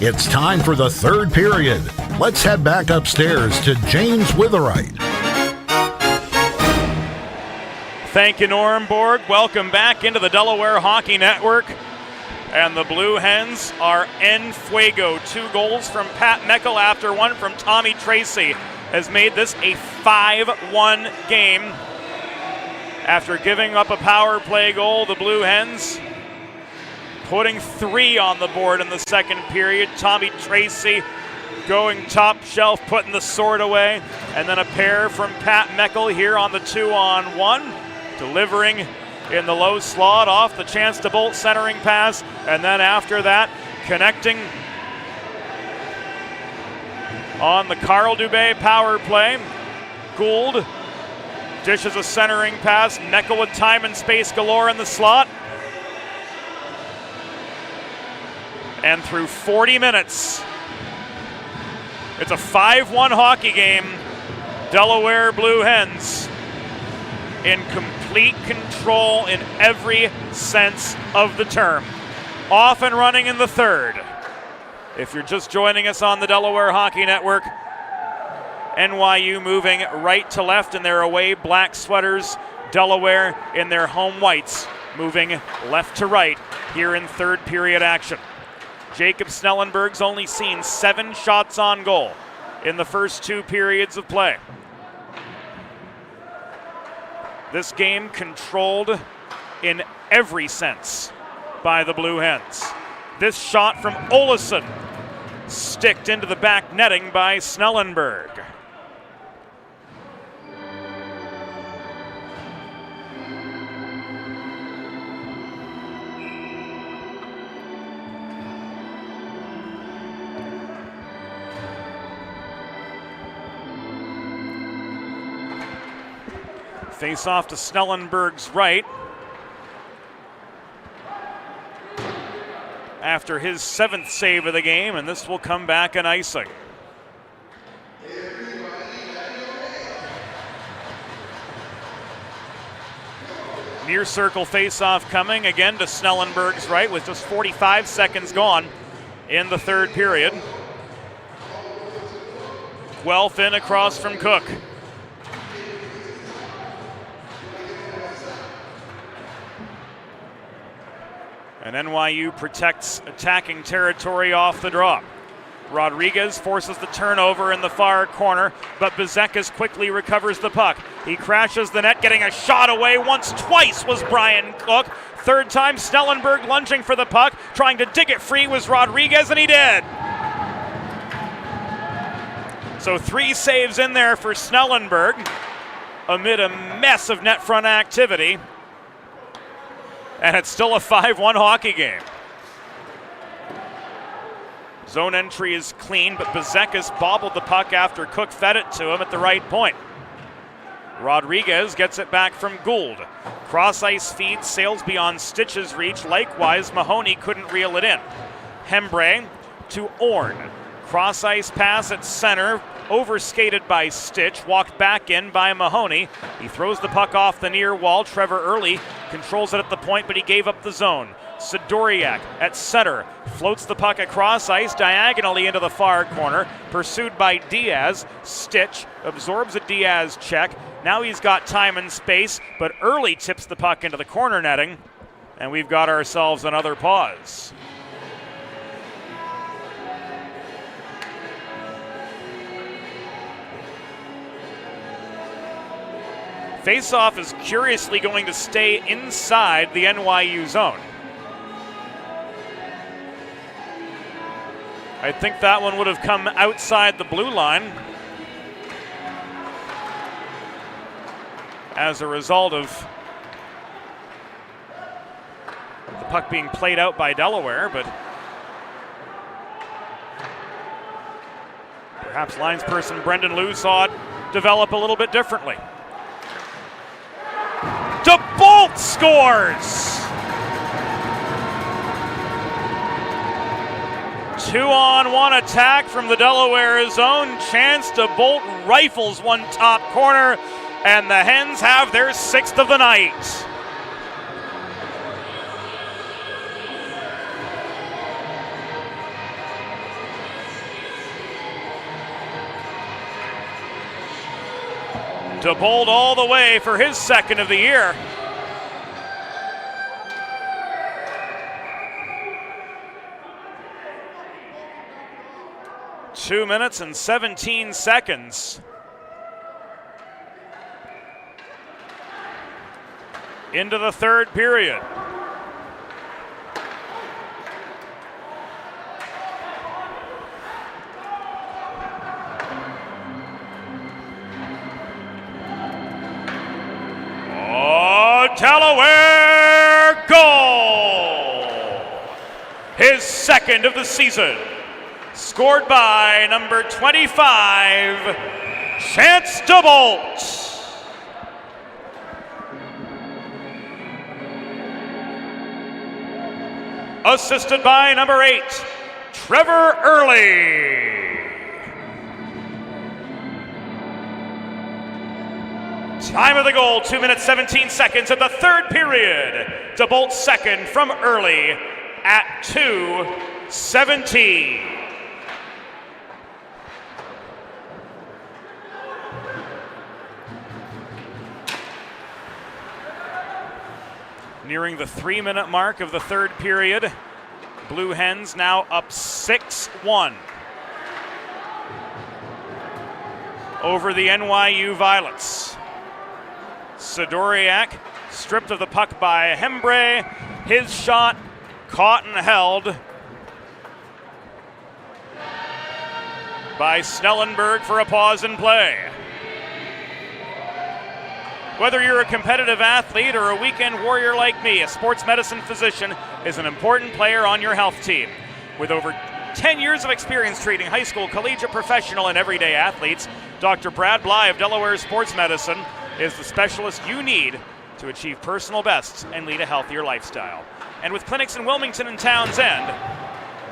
It's time for the third period. Let's head back upstairs to James Witherite. Thank you, Norm Borg. Welcome back into the Delaware Hockey Network. And the Blue Hens are en fuego. 2 goals from Pat Meckel after one from Tommy Tracy has made this a 5-1 game. After giving up a power play goal, the Blue Hens putting 3 on the board in the second period. Tommy Tracy going top shelf, putting the sword away. And then a pair from Pat Meckel here on the 2-on-1. Delivering in the low slot off the chance to bolt centering pass. And then after that, connecting on the Carl Dubé power play. Gould dishes a centering pass. Meckel with time and space galore in the slot. And through 40 minutes, it's a 5-1 hockey game. Delaware Blue Hens in complete control in every sense of the term. Off and running in the third. If you're just joining us on the Delaware Hockey Network, NYU moving right to left in their away black sweaters. Delaware in their home whites moving left to right here in third period action. Jacob Snellenberg's only seen 7 shots on goal in the first 2 periods of play. This game controlled in every sense by the Blue Hens. This shot from Olesen sticked into the back netting by Snellenberg. Face off to Snellenberg's right. After his 7th save of the game, and this will come back an icing. Near circle face-off coming again to Snellenberg's right with just 45 seconds gone in the third period. Guelph in across from Cook. And NYU protects attacking territory off the drop. Rodriguez forces the turnover in the far corner, but Bezekas quickly recovers the puck. He crashes the net, getting a shot away once, twice was Brian Cook. Third time, Snellenberg lunging for the puck, trying to dig it free was Rodriguez, and he did. So 3 saves in there for Snellenberg amid a mess of net front activity. And it's still a 5-1 hockey game. Zone entry is clean, but Bezekas bobbled the puck after Cook fed it to him at the right point. Rodriguez gets it back from Gould. Cross-ice feed sails beyond Stitch's reach. Likewise, Mahoney couldn't reel it in. Hembre to Orn. Cross-ice pass at center, overskated by Stitch, walked back in by Mahoney. He throws the puck off the near wall. Trevor Early controls it at the point, but he gave up the zone. Sidoriak at center floats the puck across ice diagonally into the far corner, pursued by Diaz. Stitch absorbs a Diaz check. Now he's got time and space, but Early tips the puck into the corner netting, and we've got ourselves another pause. Faceoff is curiously going to stay inside the NYU zone. I think that one would have come outside the blue line as a result of the puck being played out by Delaware, but perhaps linesperson Brendan Liu saw it develop a little bit differently. DeBolt scores! 2-on-1 attack from the Delaware zone. Chance DeBolt rifles one top corner, and the Hens have their 6th of the night. DeBolt all the way for his second of the year. Two minutes and 17 seconds. Into the third period. Oh, Delaware goal! His second of the season. Scored by number 25, Chance DeBolt. Assisted by number 8, Trevor Early. Time of the goal, 2 minutes, 17 seconds at the third period. DeBolt's second from Early at 2:17. Nearing the 3-minute mark of the third period. Blue Hens now up 6-1 over the NYU Violets. Sidoriak stripped of the puck by Hembre. His shot caught and held by Snellenberg for a pause in play. Whether you're a competitive athlete or a weekend warrior like me, a sports medicine physician is an important player on your health team. With over 10 years of experience treating high school, collegiate, professional, and everyday athletes, Dr. Brad Bly of Delaware Sports Medicine is the specialist you need to achieve personal bests and lead a healthier lifestyle. And with clinics in Wilmington and Townsend,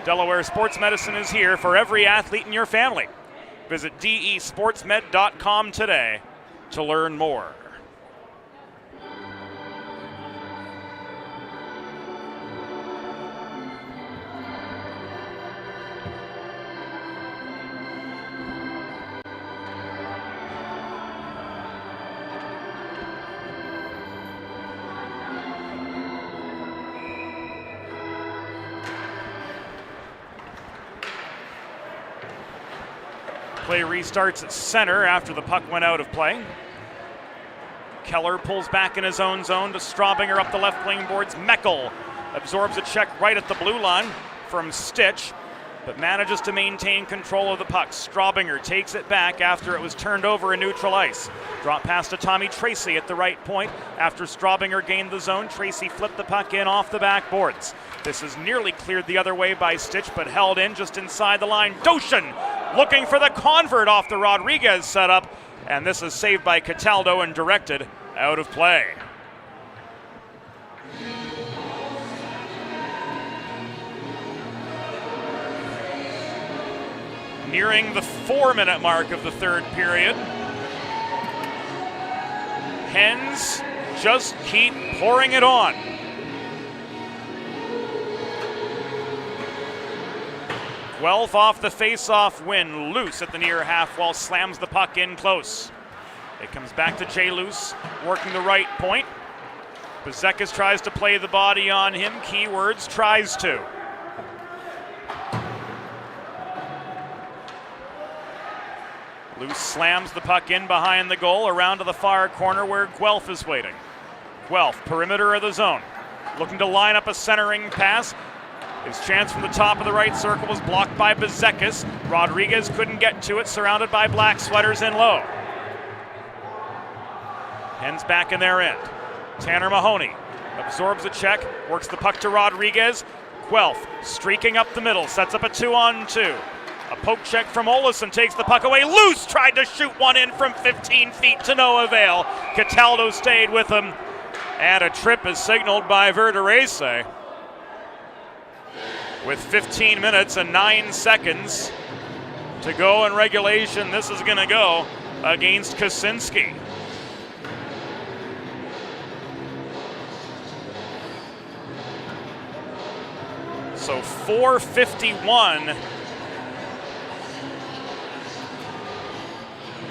Delaware Sports Medicine is here for every athlete in your family. Visit desportsmed.com today to learn more. Play restarts at center after the puck went out of play. Keller pulls back in his own zone to Straubinger up the left wing boards. Meckel absorbs a check right at the blue line from Stitch, but manages to maintain control of the puck. Straubinger takes it back after it was turned over in neutral ice. Drop pass to Tommy Tracy at the right point. After Straubinger gained the zone, Tracy flipped the puck in off the backboards. This is nearly cleared the other way by Stitch, but held in just inside the line. Doshin looking for the convert off the Rodriguez setup, and this is saved by Cataldo and directed out of play. Nearing the 4-minute mark of the third period. Hens just keep pouring it on. Guelph off the face-off win, loose at the near half wall, slams the puck in close. It comes back to Jay Luce, working the right point. Bezekas tries to play the body on him, keywords, tries to. Luce slams the puck in behind the goal, around to the far corner where Guelph is waiting. Guelph, perimeter of the zone, looking to line up a centering pass. His chance from the top of the right circle was blocked by Bezekas. Rodriguez couldn't get to it, surrounded by black sweaters in low. Hens back in their end. Tanner Mahoney absorbs a check, works the puck to Rodriguez. Guelph streaking up the middle, sets up a 2-on-2. A poke check from Olesen takes the puck away. Luce tried to shoot one in from 15 feet to no avail. Cataldo stayed with him, and a trip is signaled by Verderese. With 15 minutes and 9 seconds to go in regulation, this is going to go against Kaczynski. So 4:51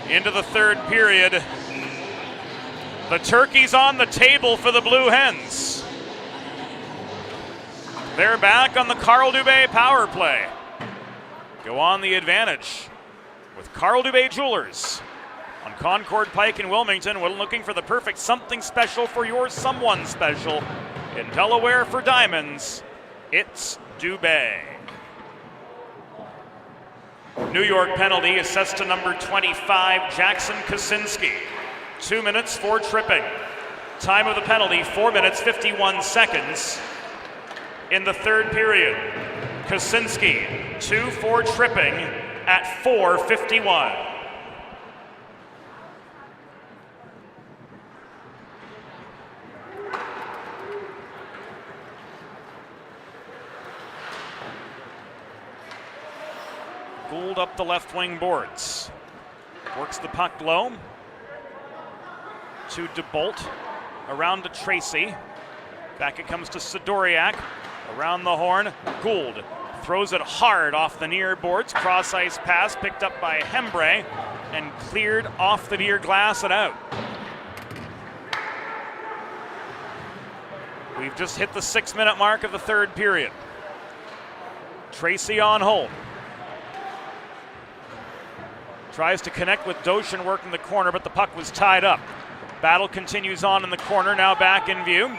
into the third period. The turkey's on the table for the Blue Hens. They're back on the Carl Dubé power play. Go on the advantage with Carl Dubé Jewelers on Concord Pike in Wilmington. We're looking for the perfect something special for your someone special. In Delaware for diamonds, it's Dubé. New York penalty assessed to number 25, Jackson Kosinski. 2 minutes for tripping. Time of the penalty, 4 minutes, 51 seconds in the third period. Kosinski, 2 for tripping at 4:51. Gould up the left wing boards. Works the puck low. To DeBolt. Around to Tracy. Back it comes to Sidoriak. Around the horn. Gould throws it hard off the near boards. Cross ice pass picked up by Hembre and cleared off the near glass and out. We've just hit the 6-minute mark of the third period. Tracy on hold. Tries to connect with Doshin working the corner, but the puck was tied up. Battle continues on in the corner, now back in view.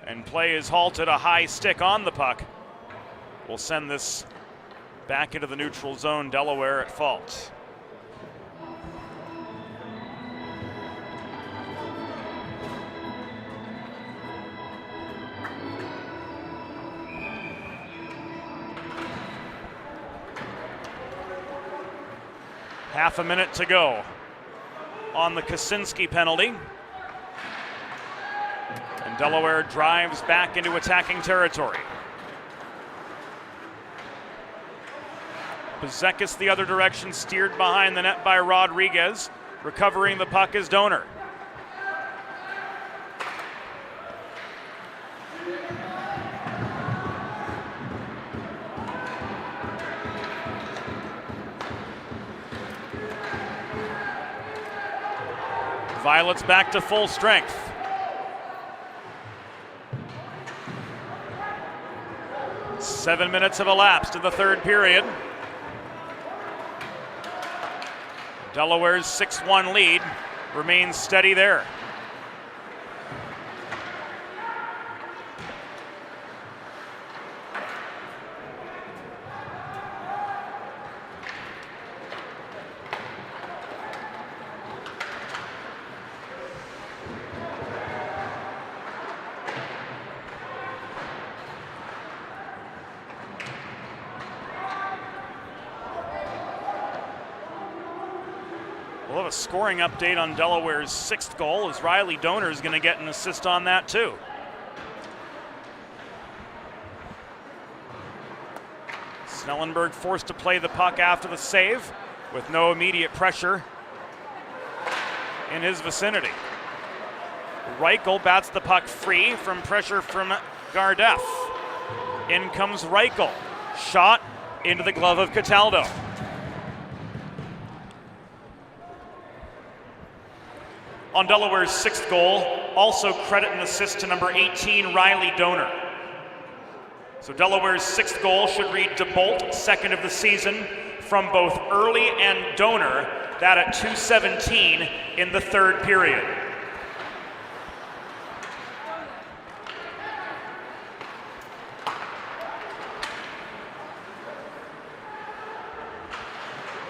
And play is halted, a high stick on the puck. We'll send this back into the neutral zone, Delaware at fault. Half a minute to go on the Kosinski penalty. And Delaware drives back into attacking territory. Bezekis the other direction, steered behind the net by Rodriguez. Recovering the puck is Donor. Violets back to full strength. Seven minutes have elapsed in the third period. Delaware's 6-1 lead remains steady there. We'll have a scoring update on Delaware's 6th goal, as Riley Donor is going to get an assist on that too. Snellenberg forced to play the puck after the save with no immediate pressure in his vicinity. Reichel bats the puck free from pressure from Gardeff. In comes Reichel. Shot into the glove of Cataldo. On Delaware's 6th goal, also credit and assist to number 18, Riley Donor. So Delaware's 6th goal should read DeBolt, 2nd of the season, from both Early and Donor, that at 2:17 in the third period.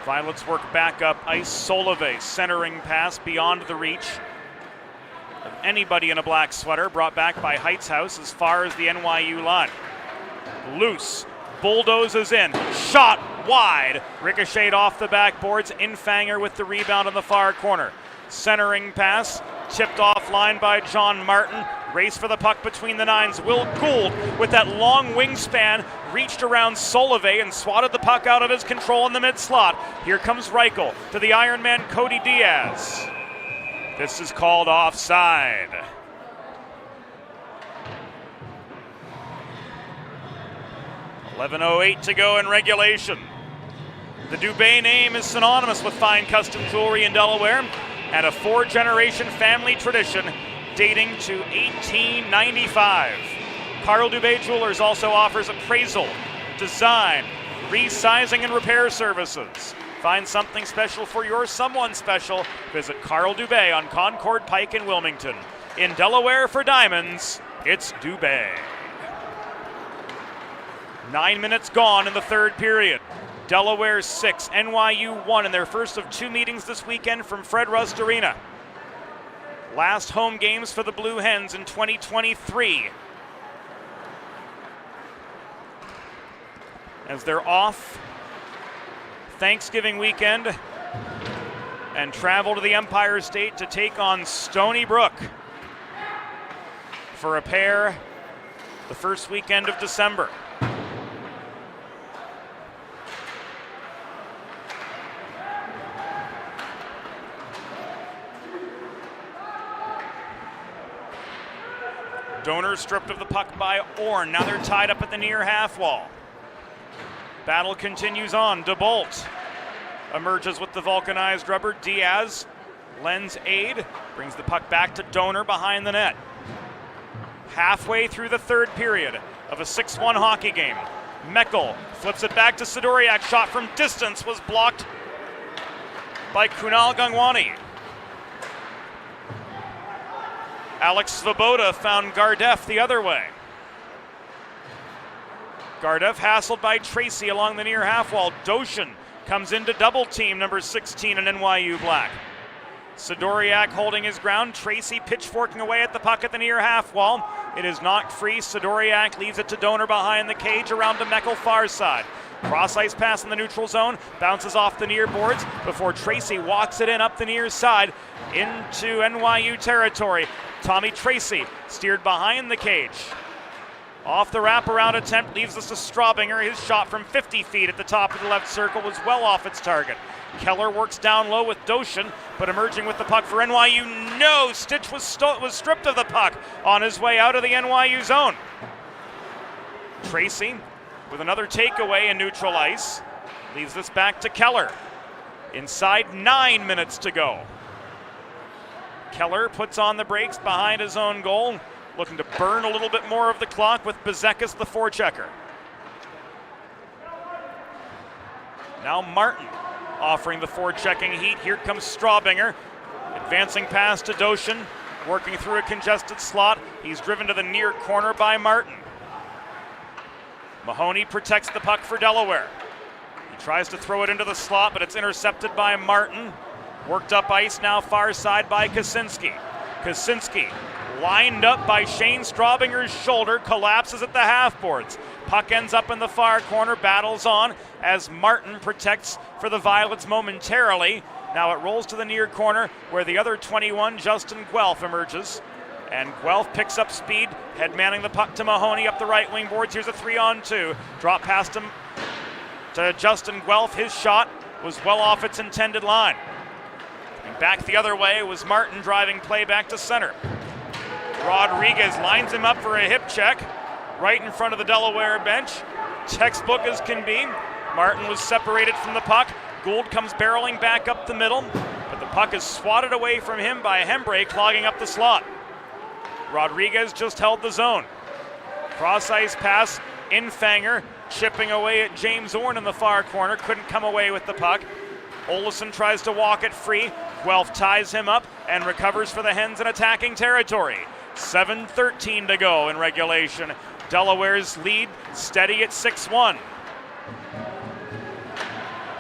Violets work back up ice. Solove, centering pass beyond the reach of anybody in a black sweater, brought back by Heitzhaus as far as the NYU line. Loose, bulldozes in, shot wide, ricocheted off the backboards. Infanger with the rebound on the far corner. Centering pass, tipped offline by John Martin. Race for the puck between the nines. Will Gould, with that long wingspan, reached around Solove and swatted the puck out of his control in the mid-slot. Here comes Reichel to the Ironman Cody Diaz. This is called offside. .11:08 to go in regulation. The Dubé name is synonymous with fine custom jewelry in Delaware. and a 4-generation family tradition dating to 1895. Carl Dubé Jewelers also offers appraisal, design, resizing, and repair services. Find something special for your someone special. Visit Carl Dubé on Concord Pike in Wilmington. In Delaware for diamonds, it's Dubé. 9 minutes gone in the third period. Delaware 6, NYU 1 in their first of 2 meetings this weekend from Fred Rust Arena. Last home games for the Blue Hens in 2023. As they're off Thanksgiving weekend and travel to the Empire State to take on Stony Brook for a pair the first weekend of December. Donor stripped of the puck by Orn. Now they're tied up at the near half wall. Battle continues on. DeBolt emerges with the vulcanized rubber. Diaz lends aid, brings the puck back to Donor behind the net. Halfway through the third period of a 6-1 hockey game. Meckel flips it back to Sidoriak. Shot from distance was blocked by Kunal Gangwani. Alex Svoboda found Gardeff the other way. Gardeff hassled by Tracy along the near half wall. Doshin comes into double team number 16 in NYU black. Sidoriak holding his ground. Tracy pitchforking away at the puck at the near half wall. It is knocked free. Sidoriak leaves it to Donor behind the cage around to Meckel far side. Cross ice pass in the neutral zone. Bounces off the near boards before Tracy walks it in up the near side into NYU territory. Tommy Tracy steered behind the cage. Off the wraparound attempt leaves us to Straubinger. His shot from 50 feet at the top of the left circle was well off its target. Keller works down low with Doshin, but emerging with the puck for NYU. No! Stitch was stripped of the puck on his way out of the NYU zone. Tracy with another takeaway in neutral ice. Leaves this back to Keller. Inside 9 minutes to go. Keller puts on the brakes behind his own goal, looking to burn a little bit more of the clock with Bezekas, the forechecker. Now Martin offering the forechecking heat. Here comes Straubinger. Advancing pass to Doshin, working through a congested slot. He's driven to the near corner by Martin. Mahoney protects the puck for Delaware. He tries to throw it into the slot, but it's intercepted by Martin. Worked up ice now far side by Kaczynski. Kaczynski lined up by Shane Straubinger's shoulder, collapses at the half boards. Puck ends up in the far corner, battles on as Martin protects for the Violets momentarily. Now it rolls to the near corner where the other 21, Justin Guelph, emerges. And Guelph picks up speed, head manning the puck to Mahoney up the right wing boards. Here's a 3-on-2. Drop past him to Justin Guelph. His shot was well off its intended line. And back the other way was Martin driving play back to center. Rodriguez lines him up for a hip check right in front of the Delaware bench. Textbook as can be. Martin was separated from the puck. Gould comes barreling back up the middle, but the puck is swatted away from him by Hembre, clogging up the slot. Rodriguez just held the zone. Cross ice pass, Infanger chipping away at James Orn in the far corner, couldn't come away with the puck. Olesen tries to walk it free. Guelph ties him up and recovers for the Hens in attacking territory. 7:13 to go in regulation. Delaware's lead steady at 6-1.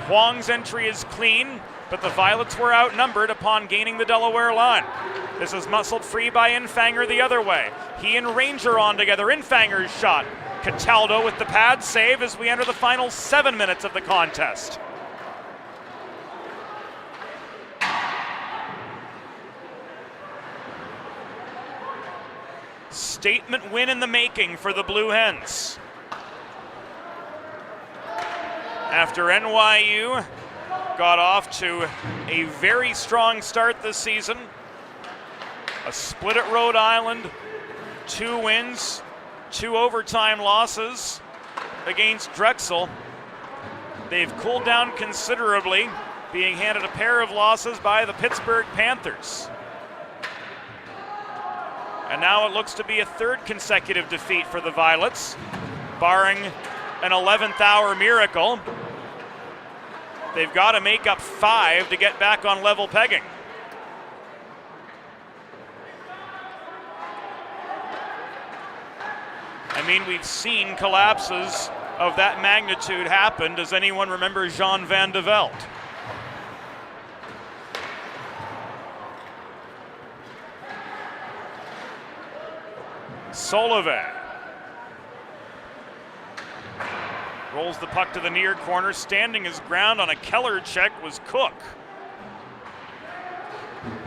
Huang's entry is clean, but the Violets were outnumbered upon gaining the Delaware line. This is muscled free by Infanger the other way. He and Ranger on together. Infanger's shot. Cataldo with the pad save as we enter the final 7 minutes of the contest. Statement win in the making for the Blue Hens. After NYU got off to a very strong start this season, a split at Rhode Island, 2 wins, 2 overtime losses against Drexel. They've cooled down considerably being handed a pair of losses by the Pittsburgh Panthers. And now it looks to be a third consecutive defeat for the Violets, barring an 11th hour miracle. They've got to make up 5 to get back on level pegging. I mean, we've seen collapses of that magnitude happen. Does anyone remember Jean Van de Velde? Solove rolls the puck to the near corner. Standing his ground on a Keller check was Cook.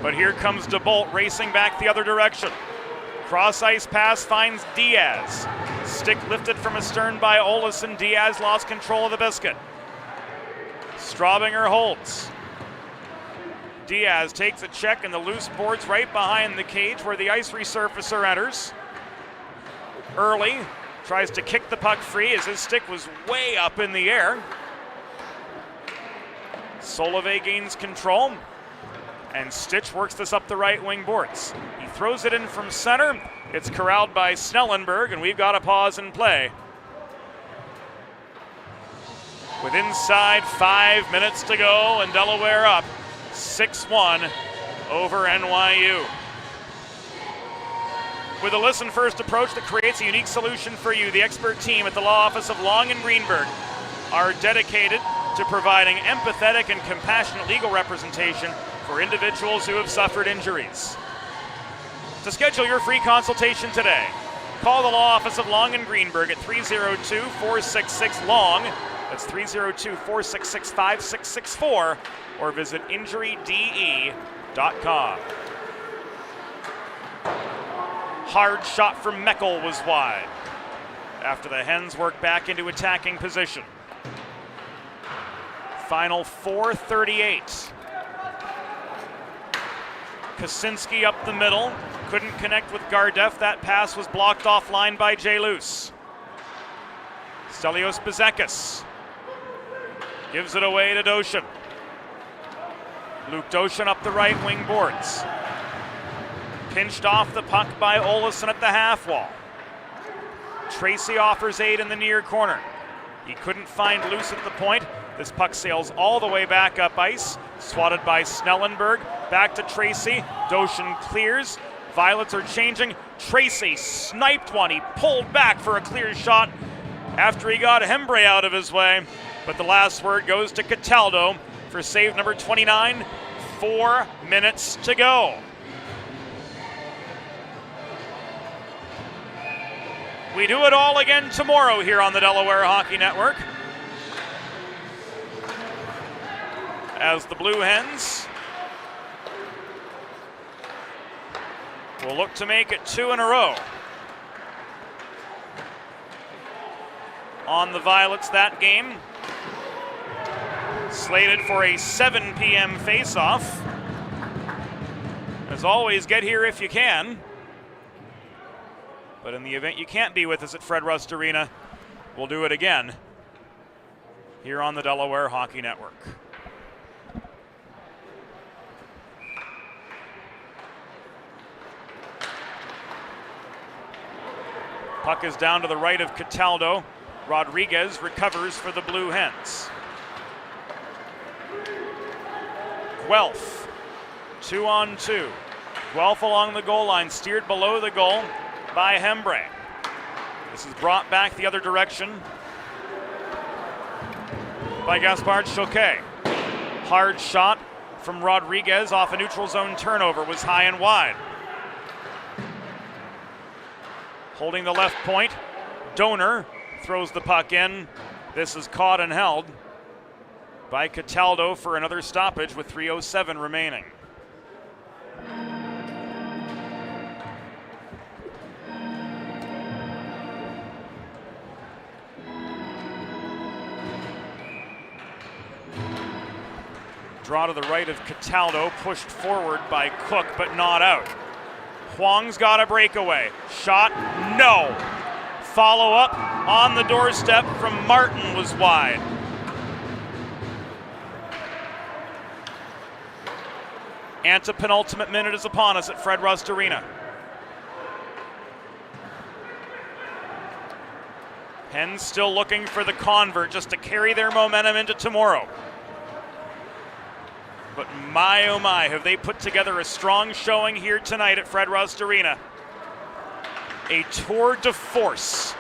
But here comes DeBolt racing back the other direction. Cross ice pass finds Diaz. Stick lifted from astern by Olesen. Diaz lost control of the biscuit. Straubinger holds. Diaz takes a check and the loose boards right behind the cage where the ice resurfacer enters. Early tries to kick the puck free as his stick was way up in the air. Solove gains control, and Stitch works this up the right wing boards. He throws it in from center. It's corralled by Snellenberg, and we've got a pause in play. With inside 5 minutes to go, and Delaware up 6-1 over NYU. With a listen-first approach that creates a unique solution for you, the expert team at the law office of Long and Greenberg are dedicated to providing empathetic and compassionate legal representation for individuals who have suffered injuries. To schedule your free consultation today, call the law office of Long and Greenberg at 302-466-LONG. That's 302-466-5664, or visit injuryde.com. Hard shot from Meckel was wide after the Hens work back into attacking position. Final 4:38. Kaczynski up the middle, couldn't connect with Gardeff. That pass was blocked offline by Jay Luce. Stelios Bezekis gives it away to Doshin. Luke Doshin up the right wing boards. Pinched off the puck by Olesen at the half wall. Tracy offers aid in the near corner. He couldn't find Luce at the point. This puck sails all the way back up ice. Swatted by Snellenberg. Back to Tracy. Doshin clears. Violets are changing. Tracy sniped one. He pulled back for a clear shot after he got Hembre out of his way. But the last word goes to Cataldo for save number 29. 4 minutes to go. We do it all again tomorrow here on the Delaware Hockey Network, as the Blue Hens will look to make it 2 in a row on the Violets. That game slated for a 7 p.m. face-off. As always, get here if you can. But in the event you can't be with us at Fred Rust Arena, we'll do it again here on the Delaware Hockey Network. Puck is down to the right of Cataldo. Rodriguez recovers for the Blue Hens. Guelph, 2-on-2. Guelph along the goal line, steered below the goal by Hembre. This is brought back the other direction by Gaspard Choquet. Hard shot from Rodriguez off a neutral zone turnover was high and wide. Holding the left point, Donor throws the puck in. This is caught and held by Cataldo for another stoppage with 3:07 remaining. Draw to the right of Cataldo, pushed forward by Cook, but not out. Huang's got a breakaway. Shot, no. Follow up on the doorstep from Martin was wide. Antepenultimate minute is upon us at Fred Rust Arena. Hens still looking for the convert just to carry their momentum into tomorrow. But my oh my, have they put together a strong showing here tonight at Fred Rust Arena. A tour de force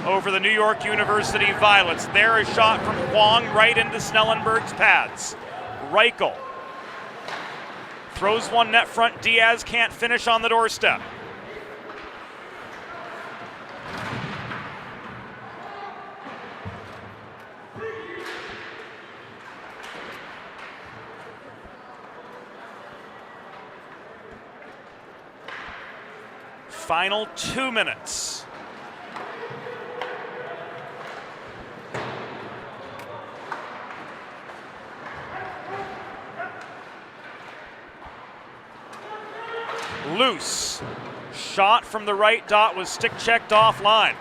over the New York University Violets. There a shot from Huang right into Snellenberg's pads. Reichel throws one net front. Diaz can't finish on the doorstep. Final 2 minutes. Loose. Shot from the right dot was stick checked offline.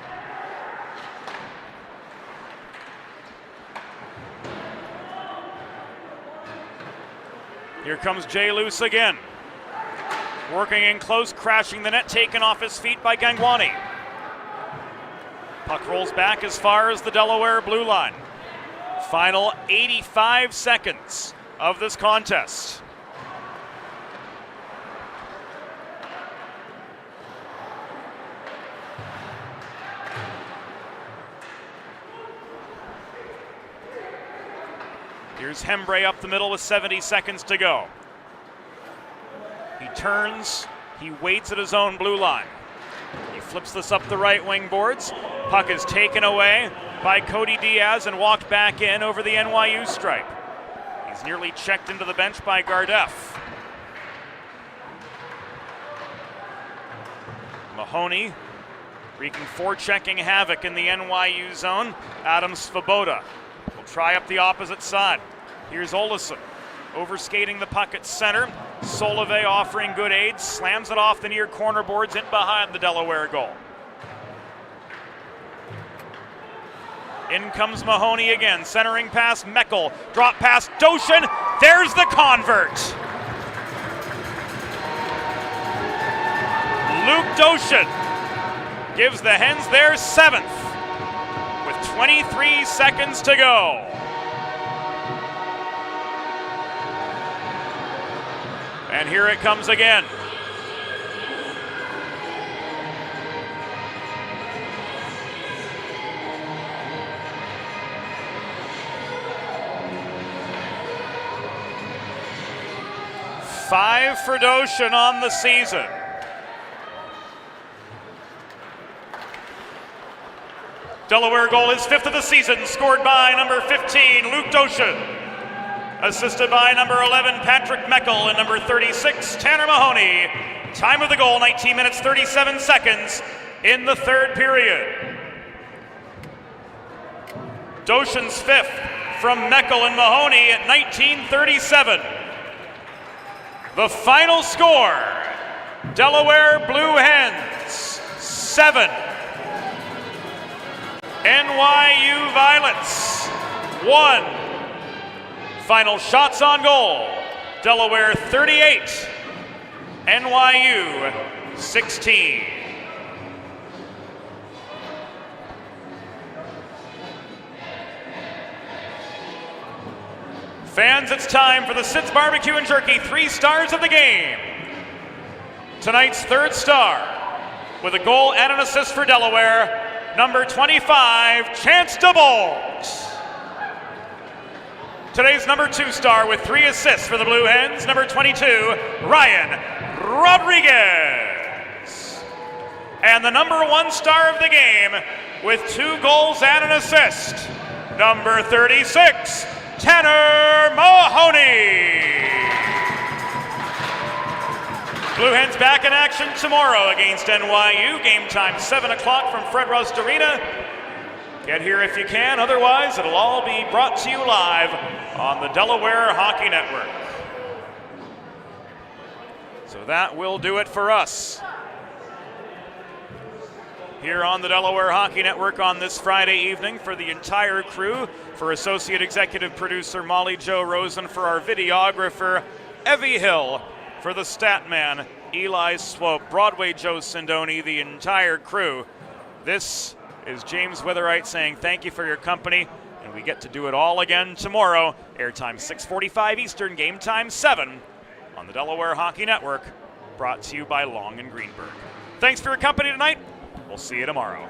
Here comes Jay Loose again. Working in close, crashing the net, taken off his feet by Gangwani. Puck rolls back as far as the Delaware blue line. Final 85 seconds of this contest. Here's Hembre up the middle with 70 seconds to go. He turns, he waits at his own blue line. He flips this up the right wing boards. Puck is taken away by Cody Diaz and walked back in over the NYU stripe. He's nearly checked into the bench by Gardeff. Mahoney wreaking forechecking havoc in the NYU zone. Adam Svoboda will try up the opposite side. Here's Olesen overskating the puck at center. Solove offering good aid, slams it off the near corner boards in behind the Delaware goal. In comes Mahoney again, centering pass Meckel, drop pass Doshin, there's the convert. Luke Doshin gives the Hens their 7th with 23 seconds to go. And here it comes again. Five for Doshin on the season. Delaware goal is 5th of the season, scored by number 15, Luke Doshin. Assisted by number 11, Patrick Meckel, and number 36, Tanner Mahoney. Time of the goal, 19 minutes, 37 seconds in the 3rd period. Doshin's 5th from Meckel and Mahoney at 19:37. The final score, Delaware Blue Hens 7, NYU Violets 1. Final shots on goal, Delaware 38, NYU 16. Fans, it's time for the Sid's Barbecue and Jerky 3 stars of the game. Tonight's 3rd star, with a goal and an assist for Delaware, number 25, Chance DeBolt. Today's number 2 star with 3 assists for the Blue Hens, number 22, Ryan Rodriguez. And the number 1 star of the game with 2 goals and an assist, number 36, Tanner Mahoney. Blue Hens back in action tomorrow against NYU. Game time 7 o'clock from Fred Rust Arena. Get here if you can, otherwise it'll all be brought to you live on the Delaware Hockey Network. So that will do it for us here on the Delaware Hockey Network on this Friday evening. For the entire crew, for Associate Executive Producer Molly Jo Rosen, for our videographer Evie Hill, For the stat man, Eli Swope, Broadway Joe Sindoni, the entire crew, this is James Witherite saying thank you for your company, and we get to do it all again tomorrow. Airtime 6:45 Eastern, game time 7 on the Delaware Hockey Network, brought to you by Long and Greenberg. Thanks for your company tonight. We'll see you tomorrow.